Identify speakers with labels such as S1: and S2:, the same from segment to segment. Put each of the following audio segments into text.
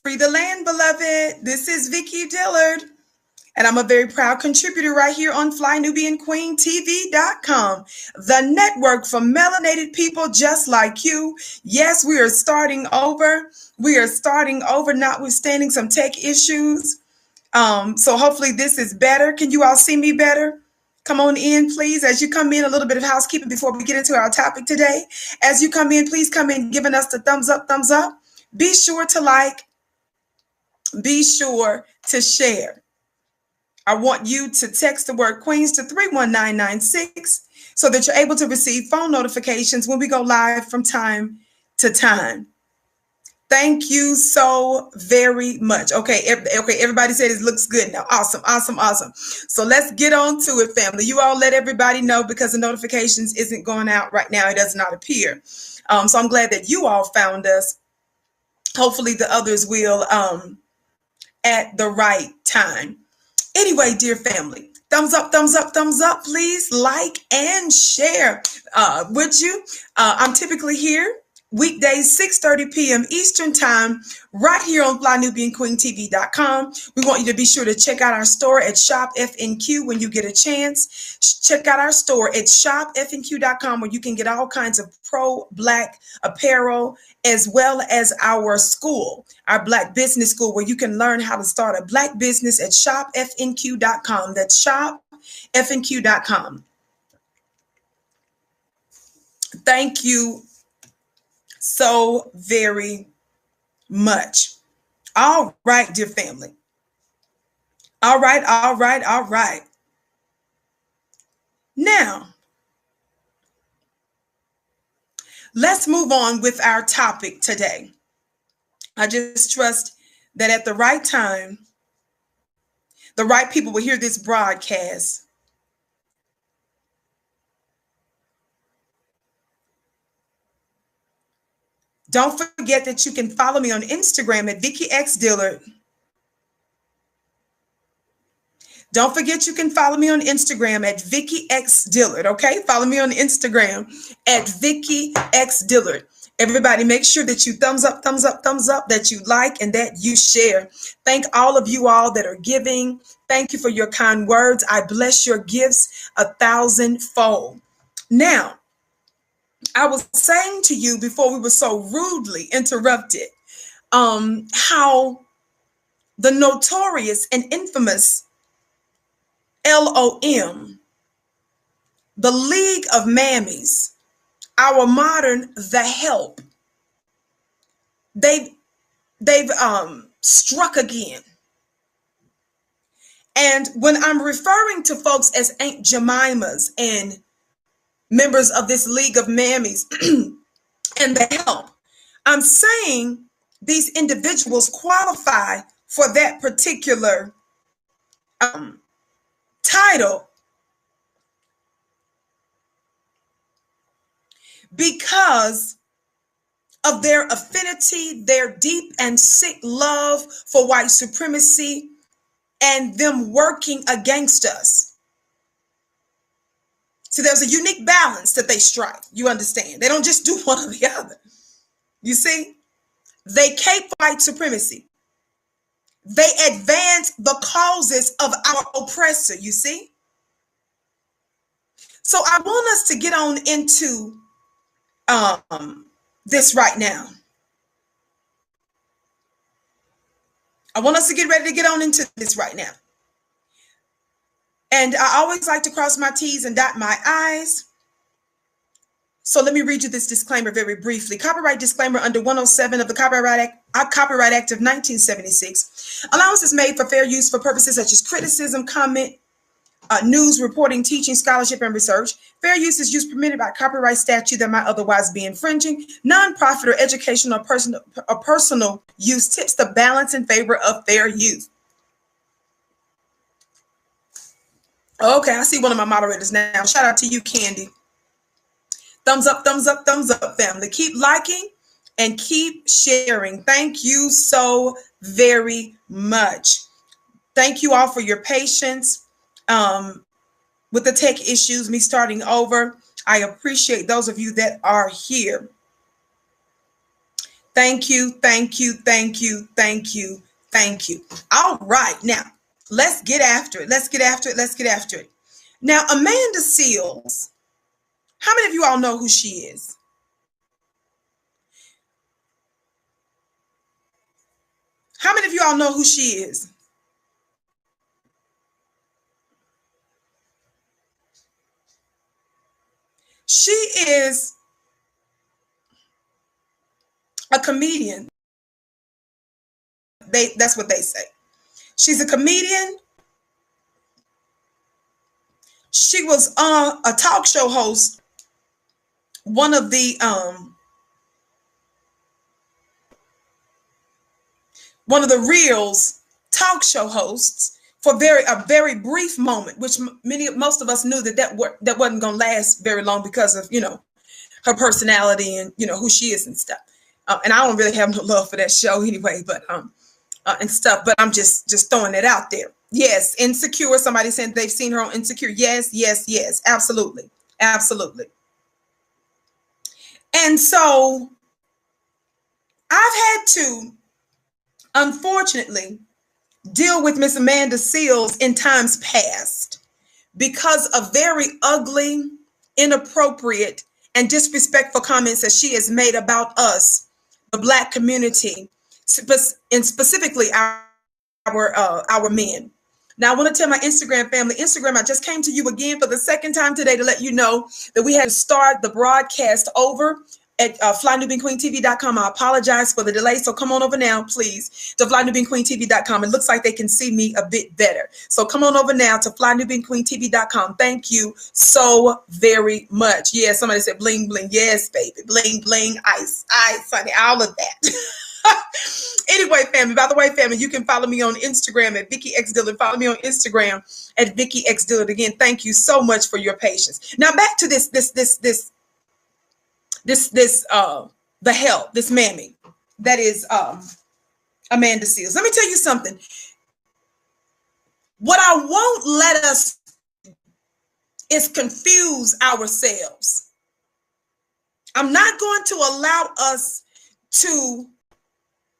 S1: Free the land, beloved. This is Vicky Dillard, and I'm a very proud contributor right here on FlyNubianQueenTV.com, the network for melanated people just like you. Yes, we are starting over. We are starting over, notwithstanding some tech issues. So hopefully this is better. Can you all see me better? Come on in, please. As you come in, a little bit of housekeeping before we get into our topic today. As you come in, please come in giving us the thumbs up, thumbs up. Be sure to like. Be sure to share. I want you to text the word Queens to 31996 so that you're able to receive phone notifications when we go live from time to time. Thank you so very much. Okay, everybody said it looks good now. Awesome, awesome, awesome. So let's get on to it, family. You all let everybody know because the notifications isn't going out right now. It does not appear. So I'm glad that you all found us. Hopefully the others will at the right time. Anyway, dear family, thumbs up, thumbs up, thumbs up, please. Like and share. Would you? I'm typically here weekdays, 6:30 p.m. Eastern time, right here on FlyNubianQueenTV.com. We want you to be sure to check out our store at Shop FNQ when you get a chance. Check out our store at ShopFNQ.com where you can get all kinds of pro-Black apparel, as well as our school, our Black business school, where you can learn how to start a Black business at ShopFNQ.com. That's ShopFNQ.com. Thank you so very much. All right, dear family. All right, all right, all right. Now, let's move on with our topic today. I just trust that at the right time, the right people will hear this broadcast. Don't forget that you can follow me on Instagram at Vicky X Dillard. Don't forget you can follow me on Instagram at Vicky X Dillard, okay? Follow me on Instagram at Vicky X Dillard. Everybody, make sure that you thumbs up, thumbs up, thumbs up, that you like and that you share. Thank all of you all that are giving. Thank you for your kind words. I bless your gifts 1,000-fold. Now, I was saying to you before we were so rudely interrupted, how the notorious and infamous LOM, the League of Mammies, our modern The Help, they've struck again. And when I'm referring to folks as Aunt Jemimas and members of this League of Mammies and The Help, I'm saying these individuals qualify for that particular title because of their affinity, their deep and sick love for white supremacy, and them working against us. So there's a unique balance that they strike. You understand? They don't just do one or the other. You see? They cape white supremacy. They advance the causes of our oppressor, you see? So I want us to get on into this right now. I want us to get ready to get on into this right now. And I always like to cross my T's and dot my I's. So let me read you this disclaimer very briefly. Copyright disclaimer under 107 of the Copyright Act of 1976. Allowance is made for fair use for purposes such as criticism, comment, news, reporting, teaching, scholarship, and research. Fair use is use permitted by copyright statute that might otherwise be infringing. Non-profit or educational or personal use tips the balance in favor of fair use. Okay, I see one of my moderators now. Shout out to you, Candy. Thumbs up, thumbs up, thumbs up, family. Keep liking and keep sharing. Thank you so very much. Thank you all for your patience with the tech issues, me starting over. I appreciate those of you that are here. Thank you, thank you, thank you, thank you, thank you. All right, now let's get after it. Let's get after it. Let's get after it. Now, Amanda Seales, how many of you all know who she is? How many of you all know who she is? She is a comedian. That's what they say. She's a comedian. She was a talk show host, one of the Reel's talk show hosts for a very brief moment, which most of us knew that wasn't going to last very long because of her personality and who she is and stuff. And I don't really have no love for that show anyway, but and stuff. But I'm just throwing it out there. Yes, Insecure. Somebody said they've seen her on Insecure. Yes, yes, yes, absolutely, absolutely. And so I've had to, unfortunately, deal with Miss Amanda Seales in times past because of very ugly, inappropriate, and disrespectful comments that she has made about us, the Black community, and specifically our men. Now, I want to tell my Instagram family, Instagram, I just came to you again for the second time today to let you know that we had to start the broadcast over at flynewbeanqueentv.com. I apologize for the delay, so come on over now, please, to flynewbeanqueentv.com. It looks like they can see me a bit better. So come on over now to flynewbeanqueentv.com. Thank you so very much. Yeah, somebody said bling, bling. Yes, baby. Bling, bling, ice, honey, all of that. Anyway, family, by the way, family, you can follow me on Instagram at Vicki X Dillard. Follow me on Instagram at Vicki X Dillard. Again, thank you so much for your patience. Now back to this the hell, this mammy that is Amanda Seales. Let me tell you something. What I won't let us is confuse ourselves. I'm not going to allow us to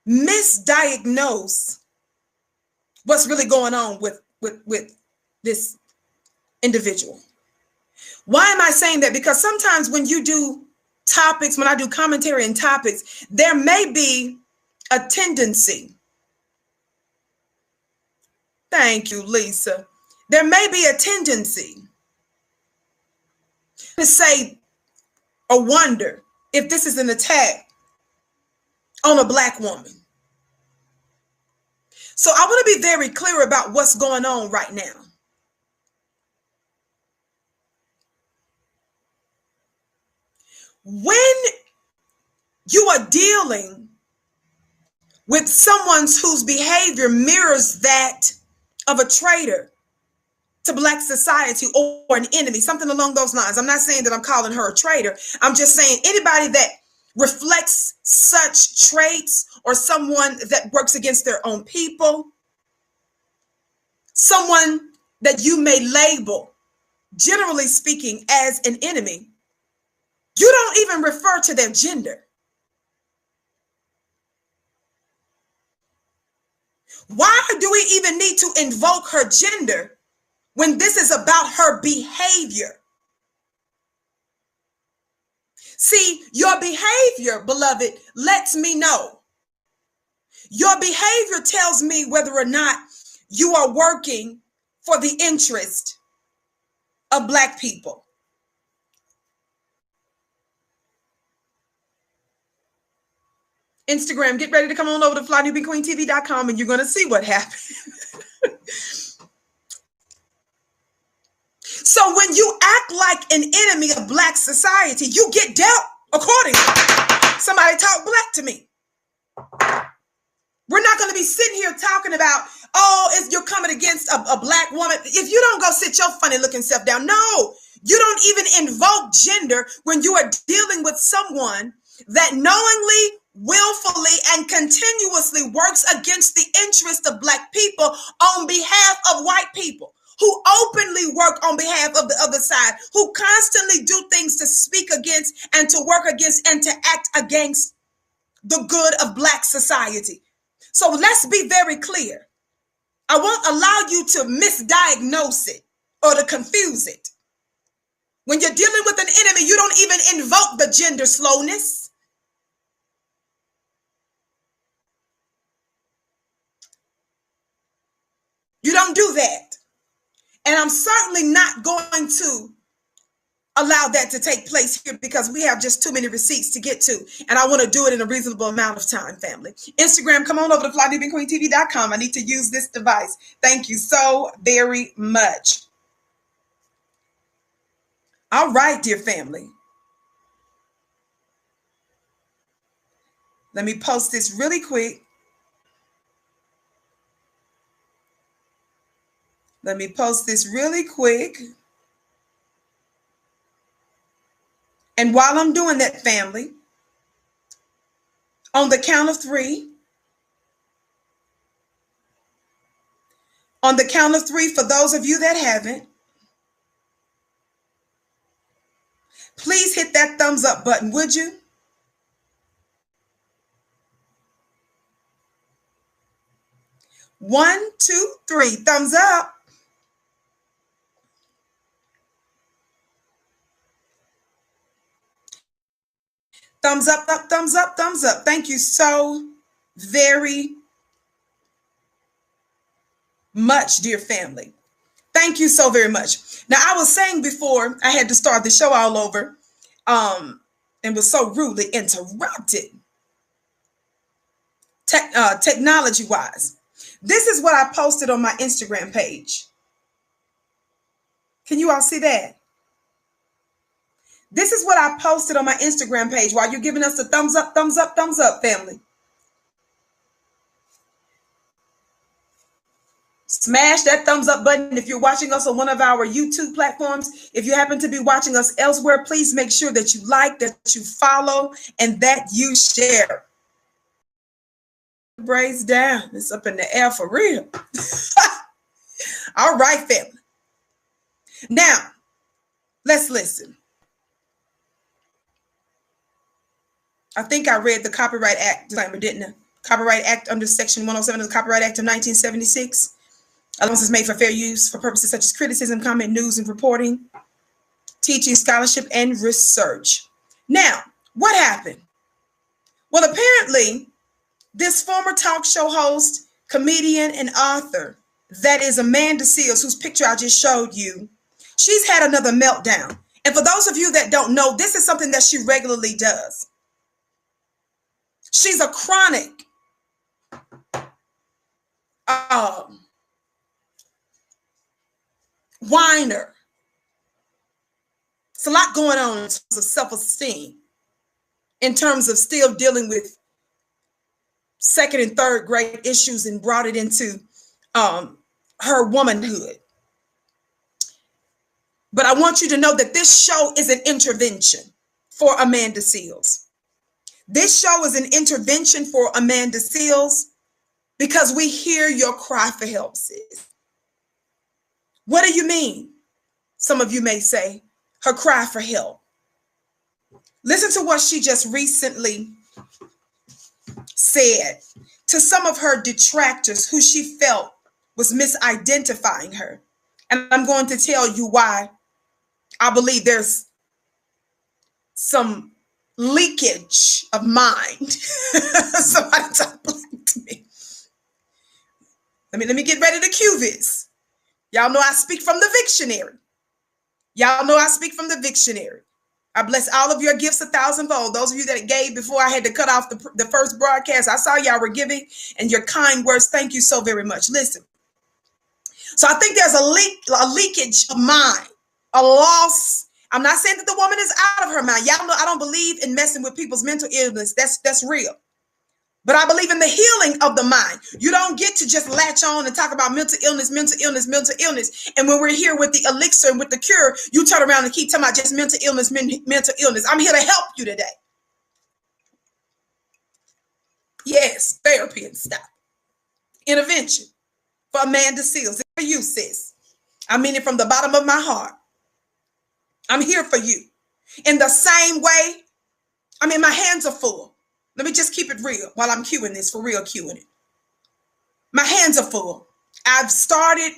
S1: misdiagnose what's really going on with this individual. Why am I saying that? Because sometimes when you do topics, when I do commentary and topics, there may be a tendency. Thank you, Lisa. There may be a tendency to say or wonder if this is an attack on a Black woman. So I want to be very clear about what's going on right now. When you are dealing with someone whose behavior mirrors that of a traitor to Black society or an enemy, something along those lines. I'm not saying that I'm calling her a traitor. I'm just saying anybody that reflects such traits, or someone that works against their own people, someone that you may label, generally speaking, as an enemy, you don't even refer to their gender. Why do we even need to invoke her gender when this is about her behavior? See, your behavior, beloved, lets me know. Your behavior tells me whether or not you are working for the interest of Black people. Instagram, get ready to come on over to flynewbeanqueentv.com and you're going to see what happens. So when you act like an enemy of Black society, you get dealt accordingly. Somebody talk Black to me. We're not going to be sitting here talking about, oh, you're coming against a Black woman. If you don't go sit your funny looking self down, no, you don't even invoke gender when you are dealing with someone that knowingly, willfully, and continuously works against the interest of Black people on behalf of white people, who openly work on behalf of the other side, who constantly do things to speak against and to work against and to act against the good of Black society. So let's be very clear. I won't allow you to misdiagnose it or to confuse it. When you're dealing with an enemy, you don't even invoke the gender slowness. You don't do that. And I'm certainly not going to allow that to take place here because we have just too many receipts to get to. And I want to do it in a reasonable amount of time, family. Instagram, come on over to flydbqueentv.com. I need to use this device. Thank you so very much. All right, dear family. Let me post this really quick. Let me post this really quick. And while I'm doing that, family, on the count of three, for those of you that haven't, please hit that thumbs up button, would you? 1, 2, 3, thumbs up. Thumbs up, thumbs up, thumbs up. Thank you so very much, dear family. Thank you so very much. Now, I was saying before I had to start the show all over and was so rudely interrupted technology-wise. This is what I posted on my Instagram page. Can you all see that? This is what I posted on my Instagram page while you're giving us the thumbs up, family. Smash that thumbs up button if you're watching us on one of our YouTube platforms. If you happen to be watching us elsewhere, please make sure that you like, that you follow, and that you share. Braids down. It's up in the air for real. All right, family. Now, let's listen. I think I read the Copyright Act disclaimer, didn't I? Copyright Act under Section 107 of the Copyright Act of 1976. Allowance is made for fair use for purposes such as criticism, comment, news, and reporting, teaching, scholarship, and research. Now, what happened? Well, apparently, this former talk show host, comedian, and author, that is Amanda Seales, whose picture I just showed you, she's had another meltdown. And for those of you that don't know, this is something that she regularly does. She's a chronic whiner. It's a lot going on in terms of self-esteem, in terms of still dealing with second and third grade issues and brought it into her womanhood. But I want you to know that this show is an intervention for Amanda Seales. This show is an intervention for Amanda Seales because we hear your cry for help, sis. What do you mean? Some of you may say, her cry for help. Listen to what she just recently said to some of her detractors who she felt was misidentifying her. And I'm going to tell you why I believe there's some leakage of mind. Somebody talk to me. Let me get ready to cue this. Y'all know I speak from the Victionary. Y'all know I speak from the Victionary. I bless all of your gifts 1,000-fold. Those of you that gave before I had to cut off the first broadcast, I saw y'all were giving and your kind words. Thank you so very much. Listen. So I think there's a leakage of mind, a loss. I'm not saying that the woman is out of her mind. Y'all know I don't believe in messing with people's mental illness. That's real. But I believe in the healing of the mind. You don't get to just latch on and talk about mental illness. And when we're here with the elixir and with the cure, you turn around and keep talking about just mental illness. I'm here to help you today. Yes, therapy and stuff. Intervention for Amanda Seales. It's for you, sis. I mean it from the bottom of my heart. I'm here for you. In the same way, my hands are full. Let me just keep it real while I'm queuing this, for real queuing it. My hands are full. I've started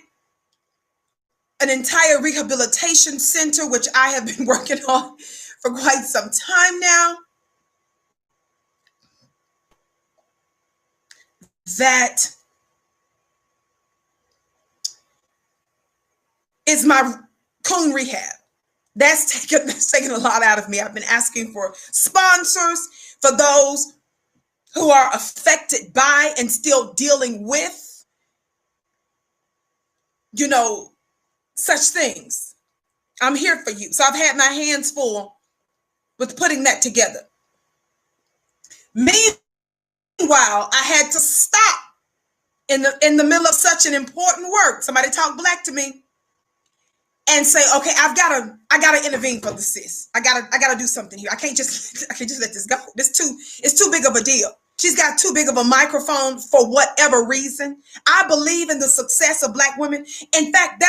S1: an entire rehabilitation center, which I have been working on for quite some time now. That is my coon rehab. That's taken a lot out of me. I've been asking for sponsors for those who are affected by and still dealing with, such things. I'm here for you. So I've had my hands full with putting that together. Meanwhile, I had to stop in the middle of such an important work. Somebody talk black to me and say, okay, I gotta intervene for the sis. I gotta do something here. I can't just let this go. It's too big of a deal. She's got too big of a microphone for whatever reason. I believe in the success of Black women. In fact,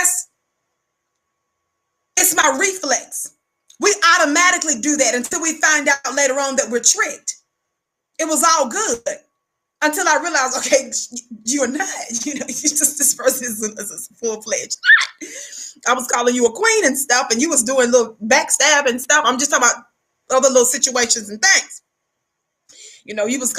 S1: it's my reflex. We automatically do that until we find out later on that we're tricked. It was all good until I realized, okay, you're not. This person is full-fledged. I was calling you a queen and stuff, and you was doing little backstab and stuff. I'm just talking about other little situations and things. I was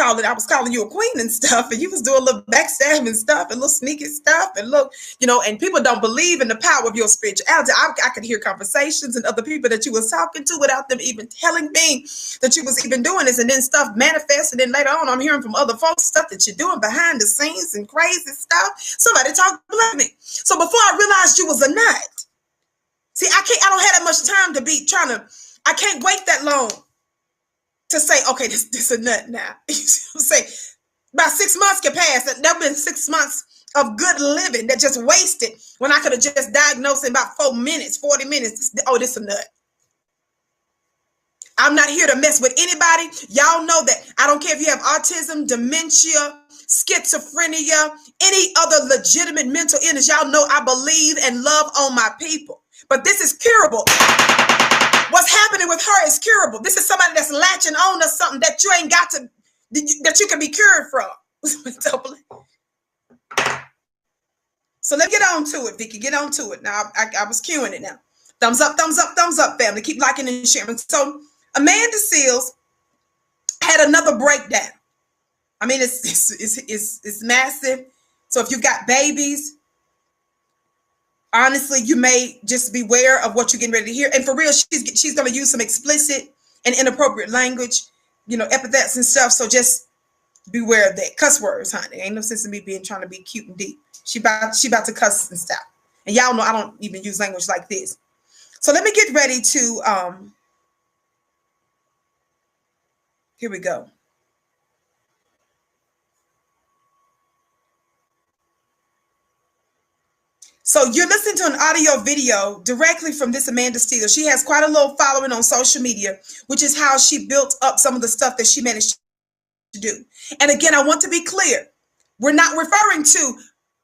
S1: calling you a queen and stuff, and you was doing a little backstab and stuff and little sneaky stuff. And look, and people don't believe in the power of your spirituality. I could hear conversations and other people that you was talking to without them even telling me that you was even doing this. And then stuff manifests. And then later on, I'm hearing from other folks stuff that you're doing behind the scenes and crazy stuff. Somebody talk to me. So before I realized you was a nut. See, I don't have that much time to be I can't wait that long to say, okay, this a nut now. Say, about 6 months can pass. There've been 6 months of good living that just wasted when I could have just diagnosed in about 4 minutes, 40 minutes. Oh, this a nut. I'm not here to mess with anybody. Y'all know that I don't care if you have autism, dementia, schizophrenia, any other legitimate mental illness. Y'all know I believe and love on my people. But this is curable. What's happening with her is curable. This is somebody that's latching on to something that you ain't got that you can be cured from. So let's get on to it, Vicky. Get on to it. Now, I was cueing it now. Thumbs up, family. Keep liking and sharing. So Amanda Seales had another breakdown. I mean, it's massive. So if you've got babies, honestly, you may just beware of what you're getting ready to hear. And for real, she's going to use some explicit and inappropriate language, epithets and stuff. So just beware of that. Cuss words, honey. Ain't no sense in me trying to be cute and deep. She about to cuss and stuff. And y'all know I don't even use language like this. So let me get ready to, here we go. So you're listening to an audio video directly from this Amanda Seales. She has quite a little following on social media, which is how she built up some of the stuff that she managed to do. And again, I want to be clear. We're not referring to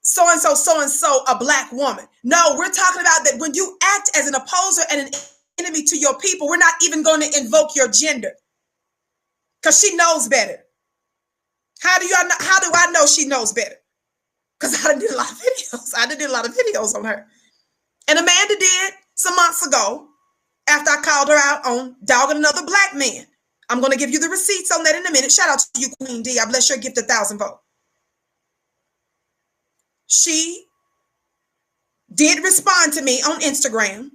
S1: so-and-so, a Black woman. No, we're talking about that when you act as an opposer and an enemy to your people, we're not even going to invoke your gender because she knows better. How do I know she knows better? Because I did a lot of videos. I did a lot of videos on her. And Amanda did some months ago after I called her out on dogging another Black man. I'm going to give you the receipts on that in a minute. Shout out to you, Queen D. I bless your gift 1,000 votes. She did respond to me on Instagram.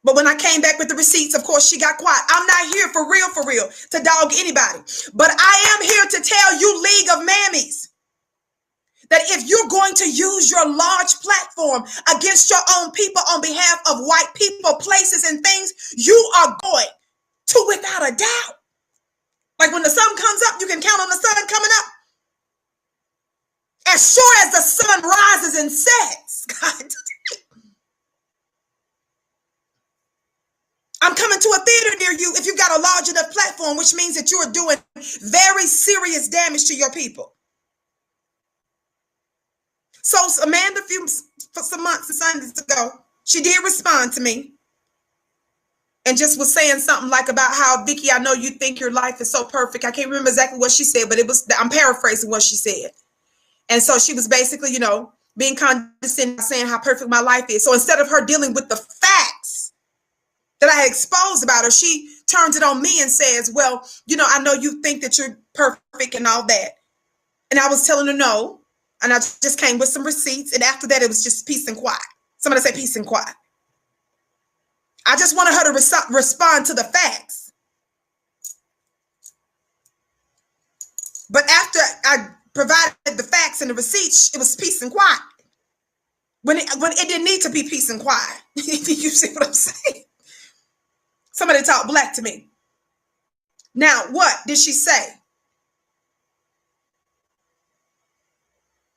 S1: But when I came back with the receipts, of course, she got quiet. I'm not here for real, to dog anybody. But I am here to tell you, League of Mammies, that if you're going to use your large platform against your own people on behalf of white people, places, and things, you are going to, without a doubt. Like when the sun comes up, you can count on the sun coming up. As sure as the sun rises and sets, God, I'm coming to a theater near you if you've got a large enough platform, which means that you are doing very serious damage to your people. So Amanda, for some months ago, she did respond to me. and just was saying something like about how, Vicky, I know you think your life is so perfect. I can't remember exactly what she said, but I'm paraphrasing what she said. And so she was basically, being condescending, saying how perfect my life is. So instead of her dealing with the facts that I had exposed about her, she turns it on me and says, well, I know you think that you're perfect and all that. And I was telling her no. And I just came with some receipts. And after that, it was just peace and quiet. Somebody say peace and quiet. I just wanted her to respond to the facts. But after I provided the facts and the receipts, it was peace and quiet. When it didn't need to be peace and quiet. You see what I'm saying? Somebody talk black to me. Now, what did she say?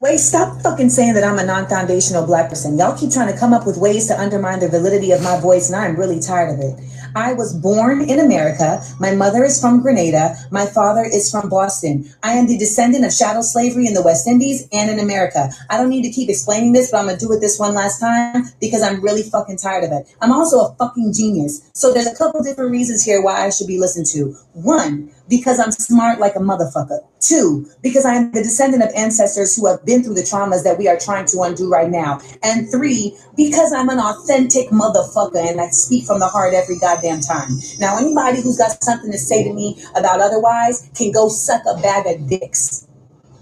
S2: Wait, stop fucking saying that I'm a non-foundational black person. Y'all keep trying to come up with ways to undermine the validity of my voice, and I'm really tired of it. I was born in America. My mother is from Grenada. My father is from Boston. I am the descendant of chattel slavery in the West Indies and in America. I don't need to keep explaining this, but I'm going to do it this one last time because I'm really fucking tired of it. I'm also a fucking genius. So there's a couple different reasons here why I should be listened to. One, because I'm smart like a motherfucker. Two, because I am the descendant of ancestors who have been through the traumas that we are trying to undo right now. And three, because I'm an authentic motherfucker and I speak from the heart every goddamn time. Now, anybody who's got something to say to me about otherwise can go suck a bag of dicks.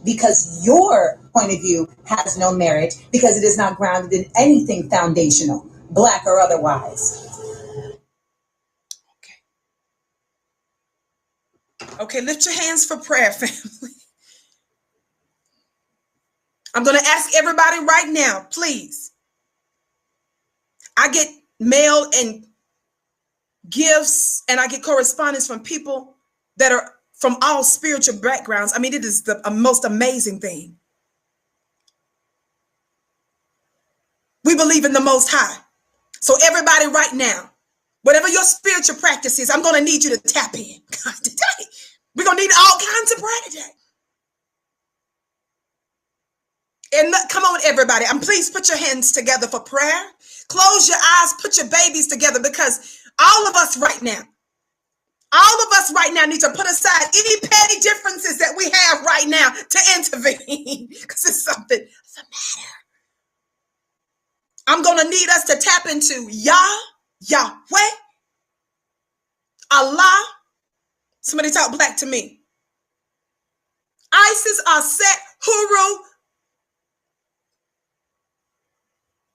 S2: Because your point of view has no merit because it is not grounded in anything foundational, black or otherwise.
S1: Okay, lift your hands for prayer, family. I'm going to ask everybody right now, please. I get mail and gifts and I get correspondence from people that are from all spiritual backgrounds. I mean, it is the most amazing thing. We believe in the Most High. So everybody right now, whatever your spiritual practice is, I'm going to need you to tap in. God, today, we're going to need all kinds of prayer today. And come on, everybody. And please put your hands together for prayer. Close your eyes, put your babies together, because all of us right now need to put aside any petty differences that we have right now to intervene, because it's something that's the matter. I'm going to need us to tap into Yahweh, Allah. Somebody talk black to me. Isis, Aset, Huru.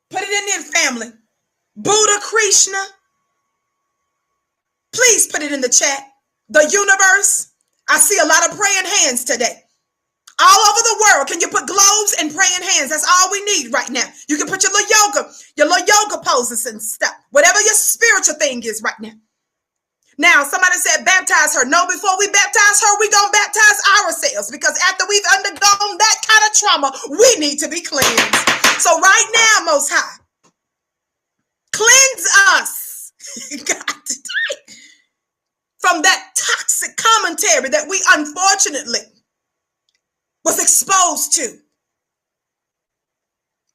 S1: Put it in there, family. Buddha, Krishna. Please put it in the chat. The universe. I see a lot of praying hands today. All over the world. Can you put globes and praying hands? That's all we need right now. You can put your little yoga poses and stuff. Whatever your spiritual thing is right now. Now, somebody said baptize her. No, before we baptize her, we're going to baptize ourselves, because after we've undergone that kind of trauma, we need to be cleansed. So right now, Most High, cleanse us, God, today, from that toxic commentary that we unfortunately was exposed to.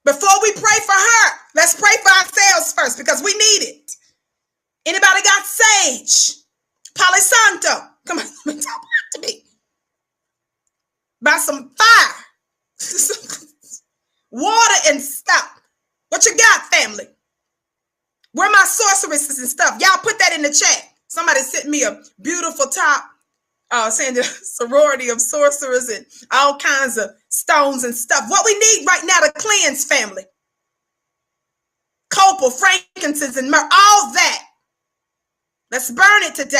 S1: Before we pray for her, let's pray for ourselves first, because we need it. Anybody got sage? Palo Santo. Come on, talk back to me. By some fire. Water and stuff. What you got, family? Where my sorceresses and stuff? Y'all put that in the chat. Somebody sent me a beautiful top saying the sorority of sorcerers and all kinds of stones and stuff. What we need right now to cleanse, family. Copal, frankincense, and myrrh, all that. Let's burn it today.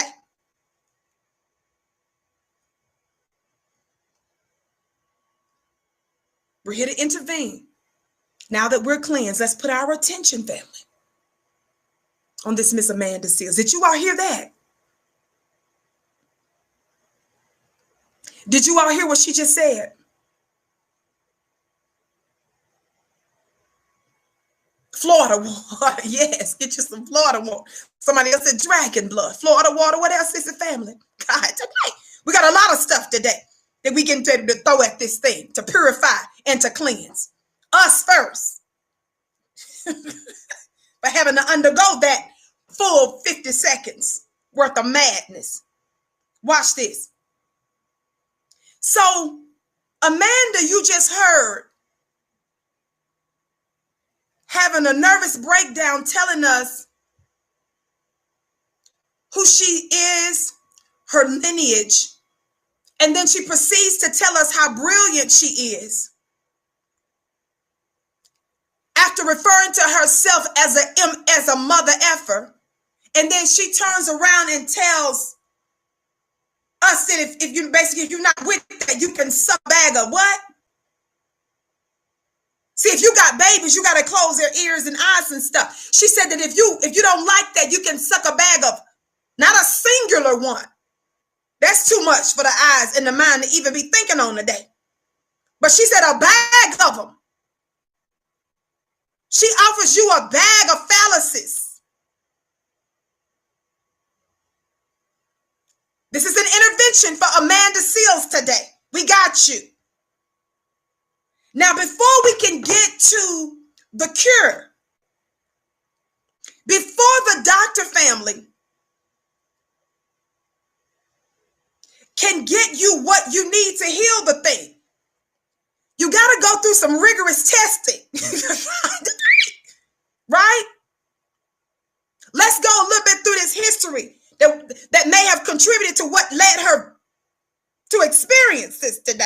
S1: We're here to intervene. Now that we're cleansed, let's put our attention, family, on this Miss Amanda Seales. Did you all hear that? Did you all hear what she just said? Florida water. Yes, get you some Florida water. Somebody else said dragon blood. Florida water. What else is it, family? God, today we got a lot of stuff today that we can to throw at this thing to purify and to cleanse us first. But having to undergo that full 50 seconds worth of madness. Watch this. So, Amanda, you just heard, having a nervous breakdown telling us who she is, her lineage, and then she proceeds to tell us how brilliant she is. After referring to herself as a mother effer, and then she turns around and tells us that if you're not with that, you can suck a bag of what? See, if you got babies, you got to close their ears and eyes and stuff. She said that if you don't like that, you can suck a bag of, not a singular one. That's too much for the eyes and the mind to even be thinking on today. But she said a bag of them. She offers you a bag of fallacies. This is an intervention for Amanda Seales today. We got you. Now, before we can get to the cure, before the doctor family can get you what you need to heal the thing, you got to go through some rigorous testing. Right? Let's go a little bit through this history that may have contributed to what led her to experience this today.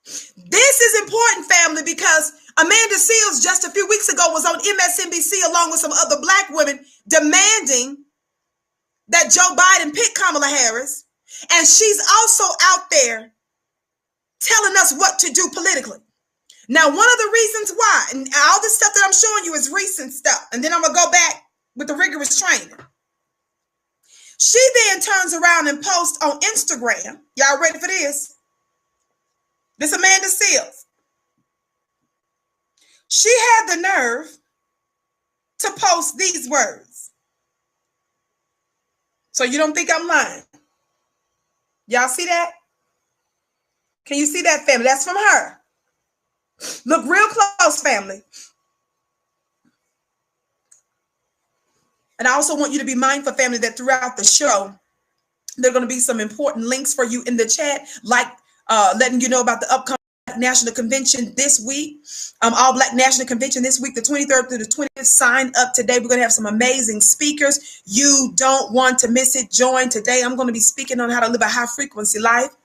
S1: This is important, family, because Amanda Seales just a few weeks ago was on MSNBC along with some other Black women demanding that Joe Biden pick Kamala Harris. And she's also out there telling us what to do politically. Now, one of the reasons why, and all this stuff that I'm showing you is recent stuff, and then I'm going to go back with the rigorous training. She then turns around and posts on Instagram. Y'all ready for this? This Amanda Seales. She had the nerve to post these words. So you don't think I'm lying? Y'all see that? Can you see that, family? That's from her. Look real close, family. And I also want you to be mindful, family, that throughout the show, there are going to be some important links for you in the chat, like letting you know about the upcoming National Convention this week, All Black National Convention this week, the 23rd through the 20th. Sign up today. We're going to have some amazing speakers. You don't want to miss it. Join today. I'm going to be speaking on how to live a high frequency life.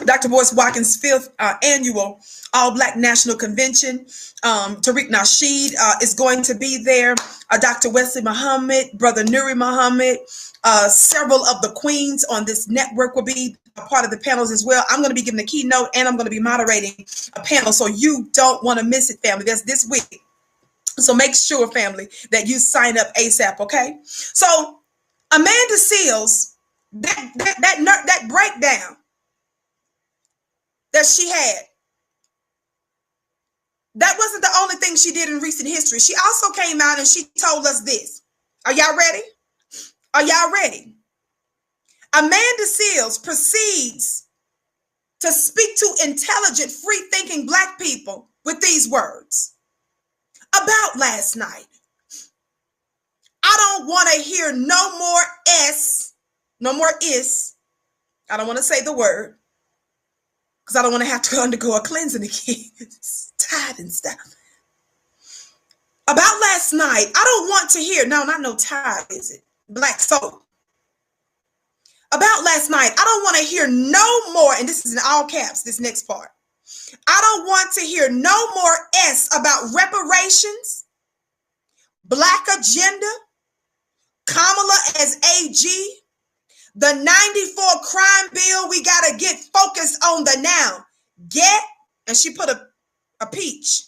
S1: Dr. Boyce Watkins' 5th annual All Black National Convention. Tariq Nasheed is going to be there. Dr. Wesley Muhammad, Brother Nuri Muhammad, several of the queens on this network will be a part of the panels as well. I'm going to be giving the keynote and I'm going to be moderating a panel. So you don't want to miss it, family. That's this week. So make sure, family, that you sign up ASAP, okay? So Amanda Seales, that breakdown that she had, that wasn't the only thing she did in recent history. She also came out and she told us this. Are y'all ready? Are y'all ready? Amanda Seales proceeds to speak to intelligent, free-thinking Black people with these words about last night. I don't want to hear no more no more is. I don't want to say the word, because I don't want to have to undergo a cleansing again. It's tired and stuff. About last night, I don't want to hear, no, not no tide, is it? Black soul. About last night, I don't want to hear no more, and this is in all caps, this next part. I don't want to hear no more about reparations, Black agenda, Kamala as AG, the 94 crime bill. We got to get focused on the now. And she put a peach.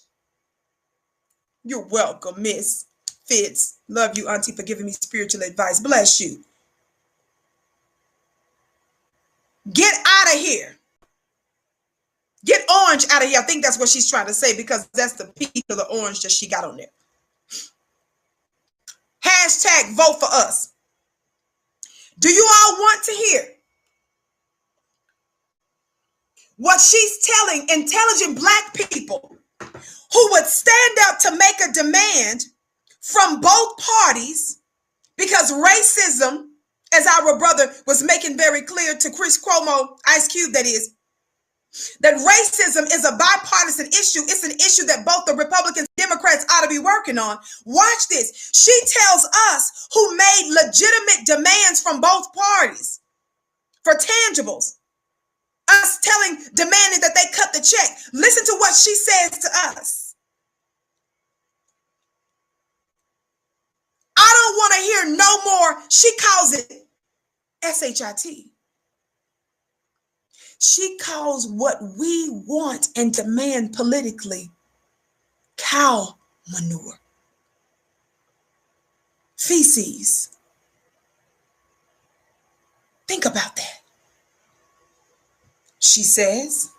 S1: You're welcome, Miss Fitz. Love you, Auntie, for giving me spiritual advice. Bless you. Get out of here. Get orange out of here. I think that's what she's trying to say, because that's the peach of the orange that she got on there. Hashtag vote for us. Do you all want to hear what she's telling intelligent Black people who would stand up to make a demand from both parties, because racism, as our brother was making very clear to Chris Cuomo, Ice Cube, that is, that racism is a bipartisan issue. It's an issue that both the Republicans and Democrats ought to be working on. Watch this. She tells us who made legitimate demands from both parties for tangibles. Us demanding that they cut the check. Listen to what she says to us. I don't want to hear no more. She calls it SHIT. She calls what we want and demand politically cow manure, feces. Think about that. She says,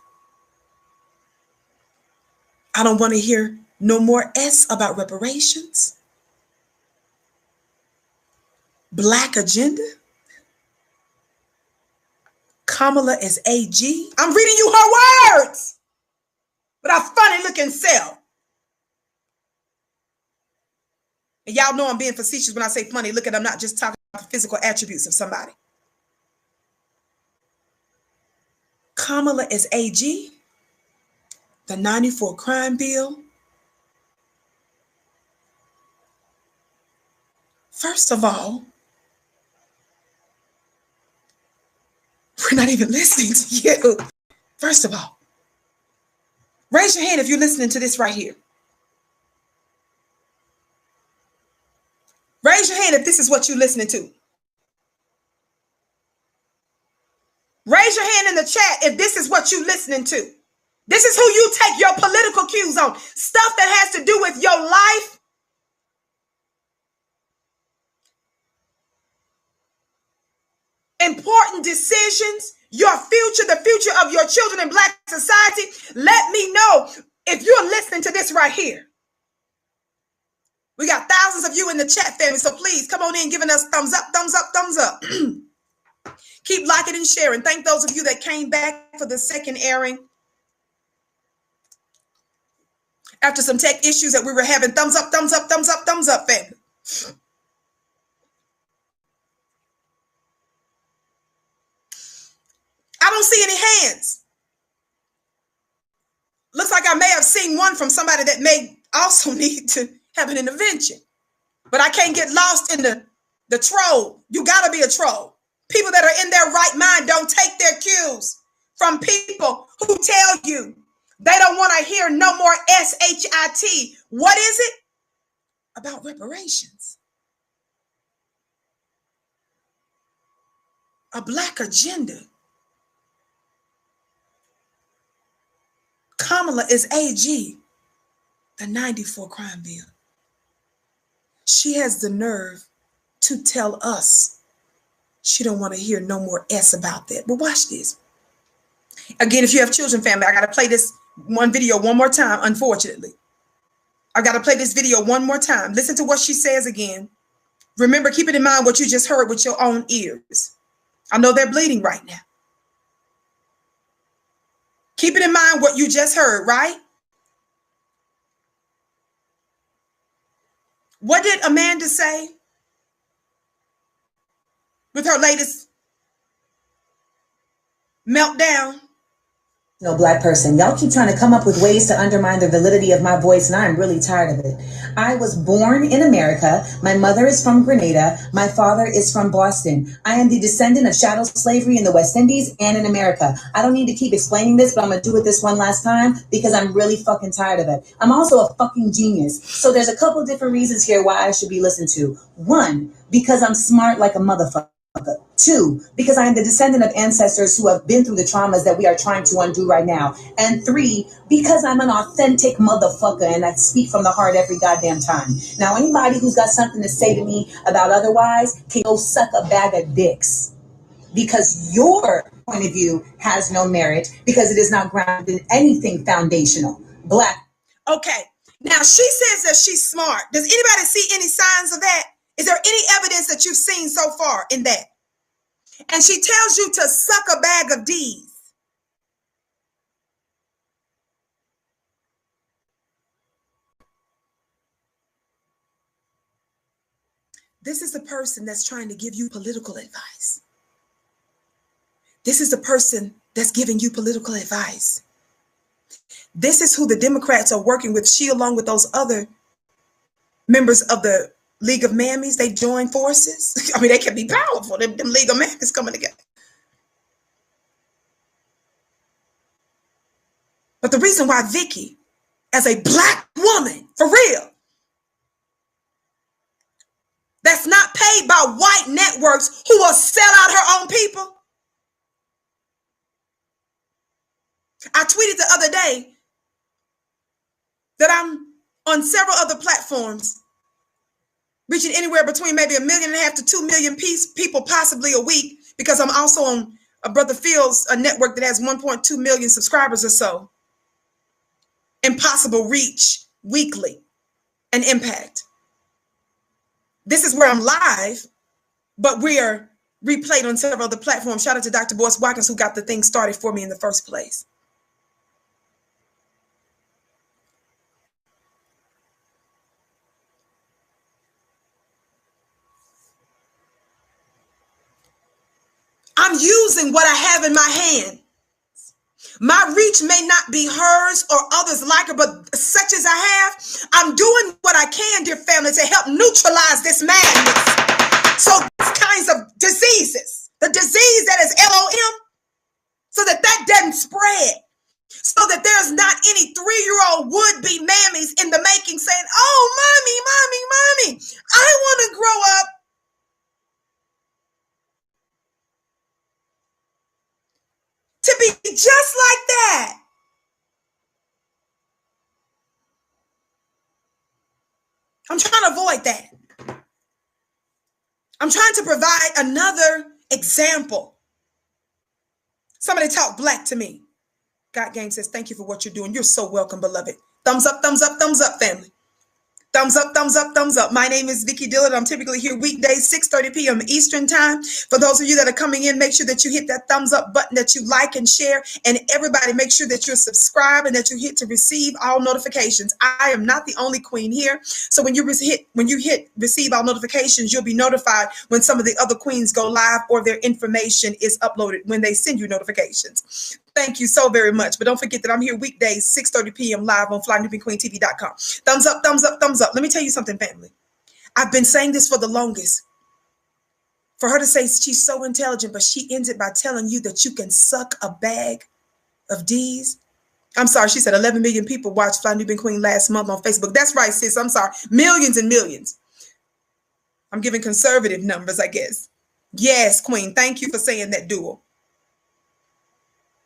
S1: I don't want to hear no more S about reparations. Black agenda. Kamala is AG. I'm reading you her words, but a funny looking self. And y'all know I'm being facetious when I say funny. Look, I'm not just talking about the physical attributes of somebody. Kamala is AG. The 94 crime bill. First of all, we're not even listening to you. First of all, raise your hand if you're listening to this right here. Raise your hand if this is what you're listening to. Raise your hand in the chat if this is what you're listening to. This is who you take your political cues on. Stuff that has to do with your life. Important decisions, your future, the future of your children in Black society. Let me know if you're listening to this right here. We got thousands of you in the chat, family, so please come on in giving us thumbs up, thumbs up, thumbs up. Keep liking and sharing. Thank those of you that came back for the second airing after some tech issues that we were having. Thumbs up, thumbs up, thumbs up, thumbs up, family. I don't see any hands. Looks like I may have seen one from somebody that may also need to have an intervention. But I can't get lost in the troll. You got to be a troll. People that are in their right mind don't take their cues from people who tell you they don't want to hear no more SHIT. What is it? About reparations. A Black agenda. Kamala is AG, the 94 crime bill. She has the nerve to tell us she don't want to hear no more S about that. But watch this. Again, if you have children, family, I got to play this one video one more time, unfortunately. I got to play this video one more time. Listen to what she says again. Remember, keep it in mind what you just heard with your own ears. I know they're bleeding right now. Keep it in mind what you just heard, right? What did Amanda say with her latest meltdown?
S2: No Black person. Y'all keep trying to come up with ways to undermine the validity of my voice, and I'm really tired of it. I was born in America. My mother is from Grenada. My father is from Boston. I am the descendant of chattel slavery in the West Indies and in America. I don't need to keep explaining this, but I'm going to do it this one last time because I'm really fucking tired of it. I'm also a fucking genius. So there's a couple different reasons here why I should be listened to. One, because I'm smart like a motherfucker. Two, because I am the descendant of ancestors who have been through the traumas that we are trying to undo right now. And three, because I'm an authentic motherfucker and I speak from the heart every goddamn time. Now, anybody who's got something to say to me about otherwise can go suck a bag of dicks, because your point of view has no merit because it is not grounded in anything foundational. Black.
S1: Okay. Now, she says that she's smart. Does anybody see any signs of that? Is there any evidence that you've seen so far in that? And she tells you to suck a bag of D's. This is the person that's trying to give you political advice. This is the person that's giving you political advice. This is who the Democrats are working with. She, along with those other members of the League of Mammies, they join forces. I mean, they can be powerful, them League of Mammies coming together. But the reason why Vicky, as a black woman, for real, that's not paid by white networks who will sell out her own people. I tweeted the other day that I'm on several other platforms, reaching anywhere between maybe 1.5 million to 2 million people possibly a week, because I'm also on a Brother Phil's a network that has 1.2 million subscribers or so. Impossible reach weekly and impact. This is where I'm live, but we are replayed on several other platforms. Shout out to Dr. Boyce Watkins, who got the thing started for me in the first place. I'm using what I have in my hand. My reach may not be hers or others like her, but such as I have, I'm doing what I can, dear family, to help neutralize this madness. So these kinds of diseases, the disease that is LOM, so that doesn't spread. So that there's not any 3-year-old would-be mammies in the making saying, oh, mommy, I want to grow up to be just like that. I'm trying to avoid that. I'm trying to provide another example. Somebody talk black to me. God Gang says, thank you for what you're doing. You're so welcome, beloved. Thumbs up, family. Thumbs up, thumbs up, thumbs up. My name is Vicky Dillard. I'm typically here weekdays, 6:30 p.m. Eastern time. For those of you that are coming in, make sure that you hit that thumbs up button, that you like and share. And everybody, make sure that you're subscribed and that you hit to receive all notifications. I am not the only queen here. So when you hit receive all notifications, you'll be notified when some of the other queens go live or their information is uploaded when they send you notifications. Thank you so very much. But don't forget that I'm here weekdays, 6:30 p.m. live on FlyNewBeQueenTV.com. Thumbs up, thumbs up, thumbs up. Let me tell you something, family. I've been saying this for the longest. For her to say she's so intelligent, but she ends it by telling you that you can suck a bag of D's. I'm sorry, she said 11 million people watched Fly Nubian Queen last month on Facebook. That's right, sis. I'm sorry. Millions and millions. I'm giving conservative numbers, I guess. Yes, Queen. Thank you for saying that, dual.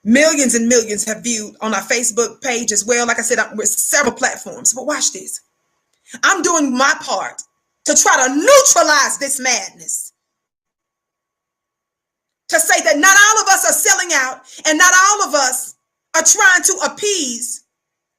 S1: Millions and millions have viewed on our Facebook page as well. Like I said, with several platforms. But watch this. I'm doing my part to try to neutralize this madness. To say that not all of us are selling out and not all of us are trying to appease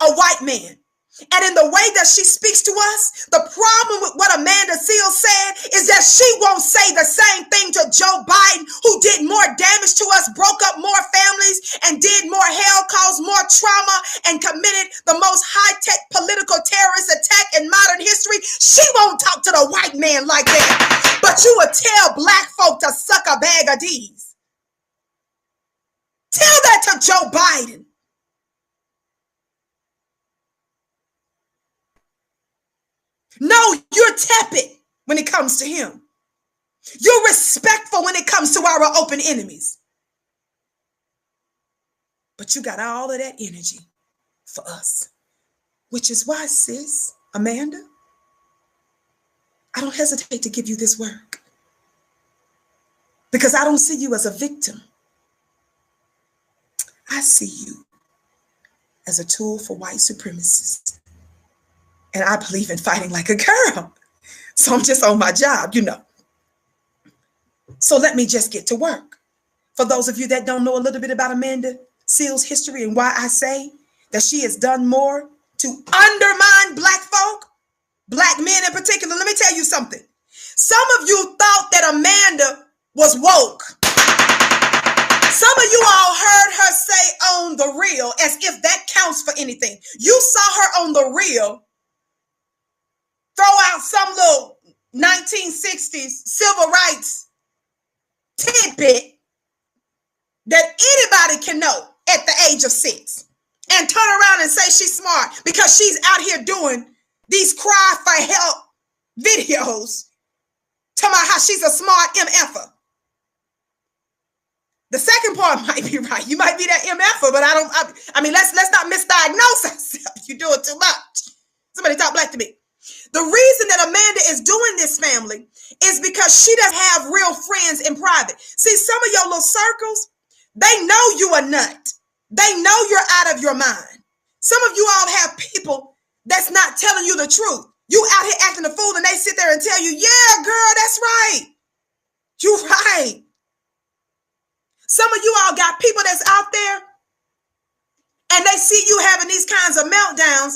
S1: a white man. And in the way that she speaks to us, the problem with what Amanda Seales said is that she won't say the same thing to Joe Biden, who did more damage to us, broke up more families, and did more hell, caused more trauma, and committed the most high-tech political terrorist attack in modern history. She won't talk to the white man like that. But you would tell black folk to suck a bag of D's. Tell that to Joe Biden. No, you're tepid when it comes to him. You're respectful when it comes to our open enemies. But you got all of that energy for us, which is why, sis, Amanda, I don't hesitate to give you this work, because I don't see you as a victim. I see you as a tool for white supremacists. And I believe in fighting like a girl. So I'm just on my job, you know. So let me just get to work. For those of you that don't know a little bit about Amanda Seales' history and why I say that she has done more to undermine black folk, black men in particular, let me tell you something. Some of you thought that Amanda was woke. Some of you all heard her say on the reel, as if that counts for anything. You saw her on the reel throw out some little 1960s civil rights tidbit that anybody can know at the age of 6 and turn around and say she's smart because she's out here doing these cry for help videos talking about how she's a smart MFer. The second part might be right. You might be that MFer, but I mean, let's not misdiagnose ourselves. You're doing too much. Somebody talk black to me. The reason that Amanda is doing this, family, is because she doesn't have real friends in private. See, some of your little circles, they know you a nut. They know you're out of your mind. Some of you all have people that's not telling you the truth. You out here acting a fool and they sit there and tell you, yeah, girl, that's right. You're right. Some of you all got people that's out there and they see you having these kinds of meltdowns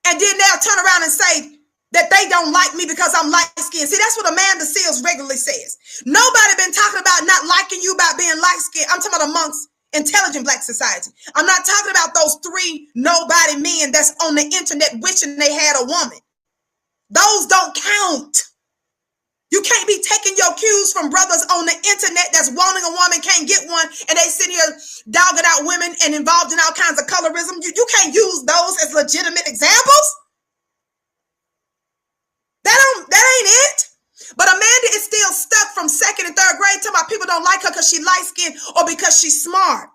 S1: and then they'll turn around and say that they don't like me because I'm light-skinned. See, that's what Amanda Seales regularly says. Nobody been talking about not liking you about being light-skinned. I'm talking about amongst intelligent black society. I'm not talking about those 3 nobody men that's on the internet wishing they had a woman. Those don't count. You can't be taking your cues from brothers on the internet that's wanting a woman, can't get one, and they sit here dogging out women and involved in all kinds of colorism. You can't use those as legitimate examples. That ain't it. But Amanda is still stuck from 2nd and 3rd grade talking about people don't like her because she's light-skinned or because she's smart.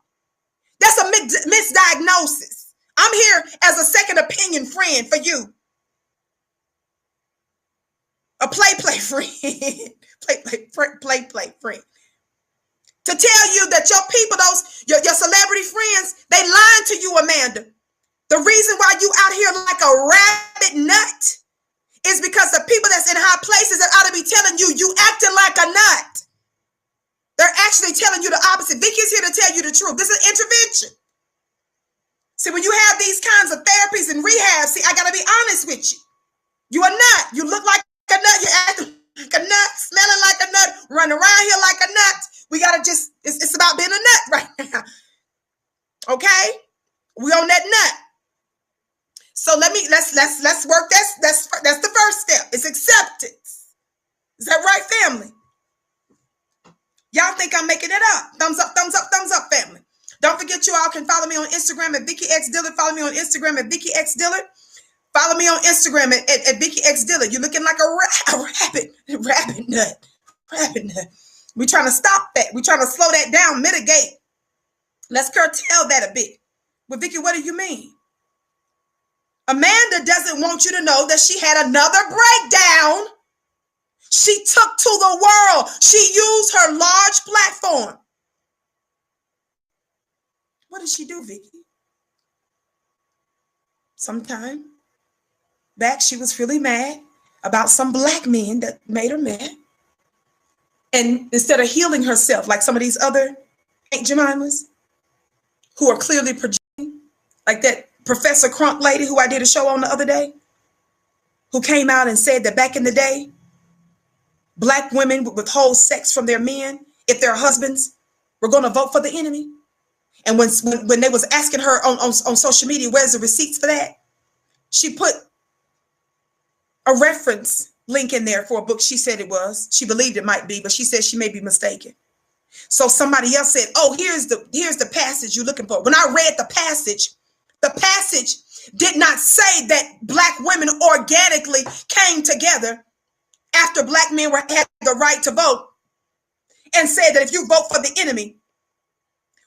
S1: That's a misdiagnosis. I'm here as a second opinion friend for you. A play friend. play friend. To tell you that your people, your celebrity friends, they lying to you, Amanda. The reason why you out here like a rabbit nut is because the people that's in high places that ought to be telling you, you acting like a nut. They're actually telling you the opposite. Vicky's here to tell you the truth. This is intervention. See, when you have these kinds of therapies and rehab, see, I got to be honest with you. You a nut. You look like a nut. You're acting like a nut, smelling like a nut, running around here like a nut. We got to it's about being a nut right now. Okay? We on that nut. So let's work. That's the first step. It's acceptance. Is that right, family? Y'all think I'm making it up? Thumbs up, family. Don't forget you all can follow me on Instagram at Vicky X Dillard. Follow me on Instagram at Vicky X Dillard. Follow me on Instagram at Vicky X Dillard. You're looking like a rabbit nut. We're trying to stop that. We're trying to slow that down, mitigate. Let's curtail that a bit. Well, Vicky, what do you mean? Amanda doesn't want you to know that she had another breakdown. She took to the world. She used her large platform. What did she do, Vicky? Sometime back, she was really mad about some black men that made her mad. And instead of healing herself like some of these other Aunt Jemimas who are clearly projecting, like that Professor Crunk lady who I did a show on the other day, who came out and said that back in the day, black women would withhold sex from their men if their husbands were going to vote for the enemy. And when they was asking her on social media, where's the receipts for that? She put a reference link in there for a book she said it was. She believed it might be, but she said she may be mistaken. So somebody else said, oh, here's the passage you're looking for. When I read the passage did not say that black women organically came together after black men had the right to vote and said that if you vote for the enemy,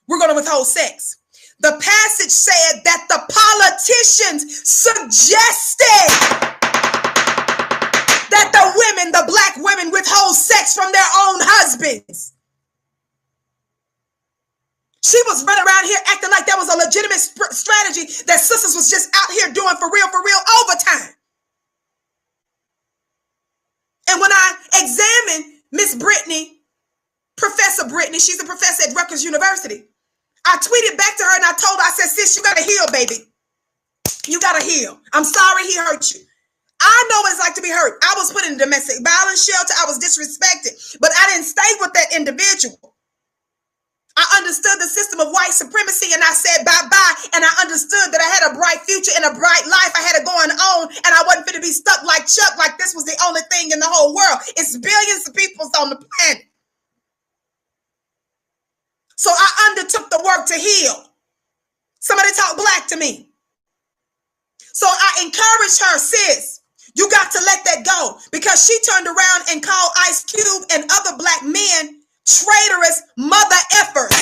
S1: we're going to withhold sex. The passage said that the politicians suggested that the black women withhold sex from their own husbands. She was running around here acting like that was a legitimate strategy that sisters was just out here doing for real overtime. And when I examined Miss Brittany, Professor Brittany, she's a professor at Rutgers University, I tweeted back to her and I told her, I said, sis, you got to heal, baby. You got to heal. I'm sorry he hurt you. I know what it's like to be hurt. I was put in a domestic violence shelter. I was disrespected, but I didn't stay with that individual. I understood the system of white supremacy, and I said bye-bye, and I understood that I had a bright future and a bright life I had it going on, and I wasn't going to be stuck like Chuck, like this was the only thing in the whole world. It's billions of people on the planet. So I undertook the work to heal. Somebody talk black to me. So I encourage her, sis, you got to let that go, because she turned around and called Ice Cube and other black men traitorous mother effers.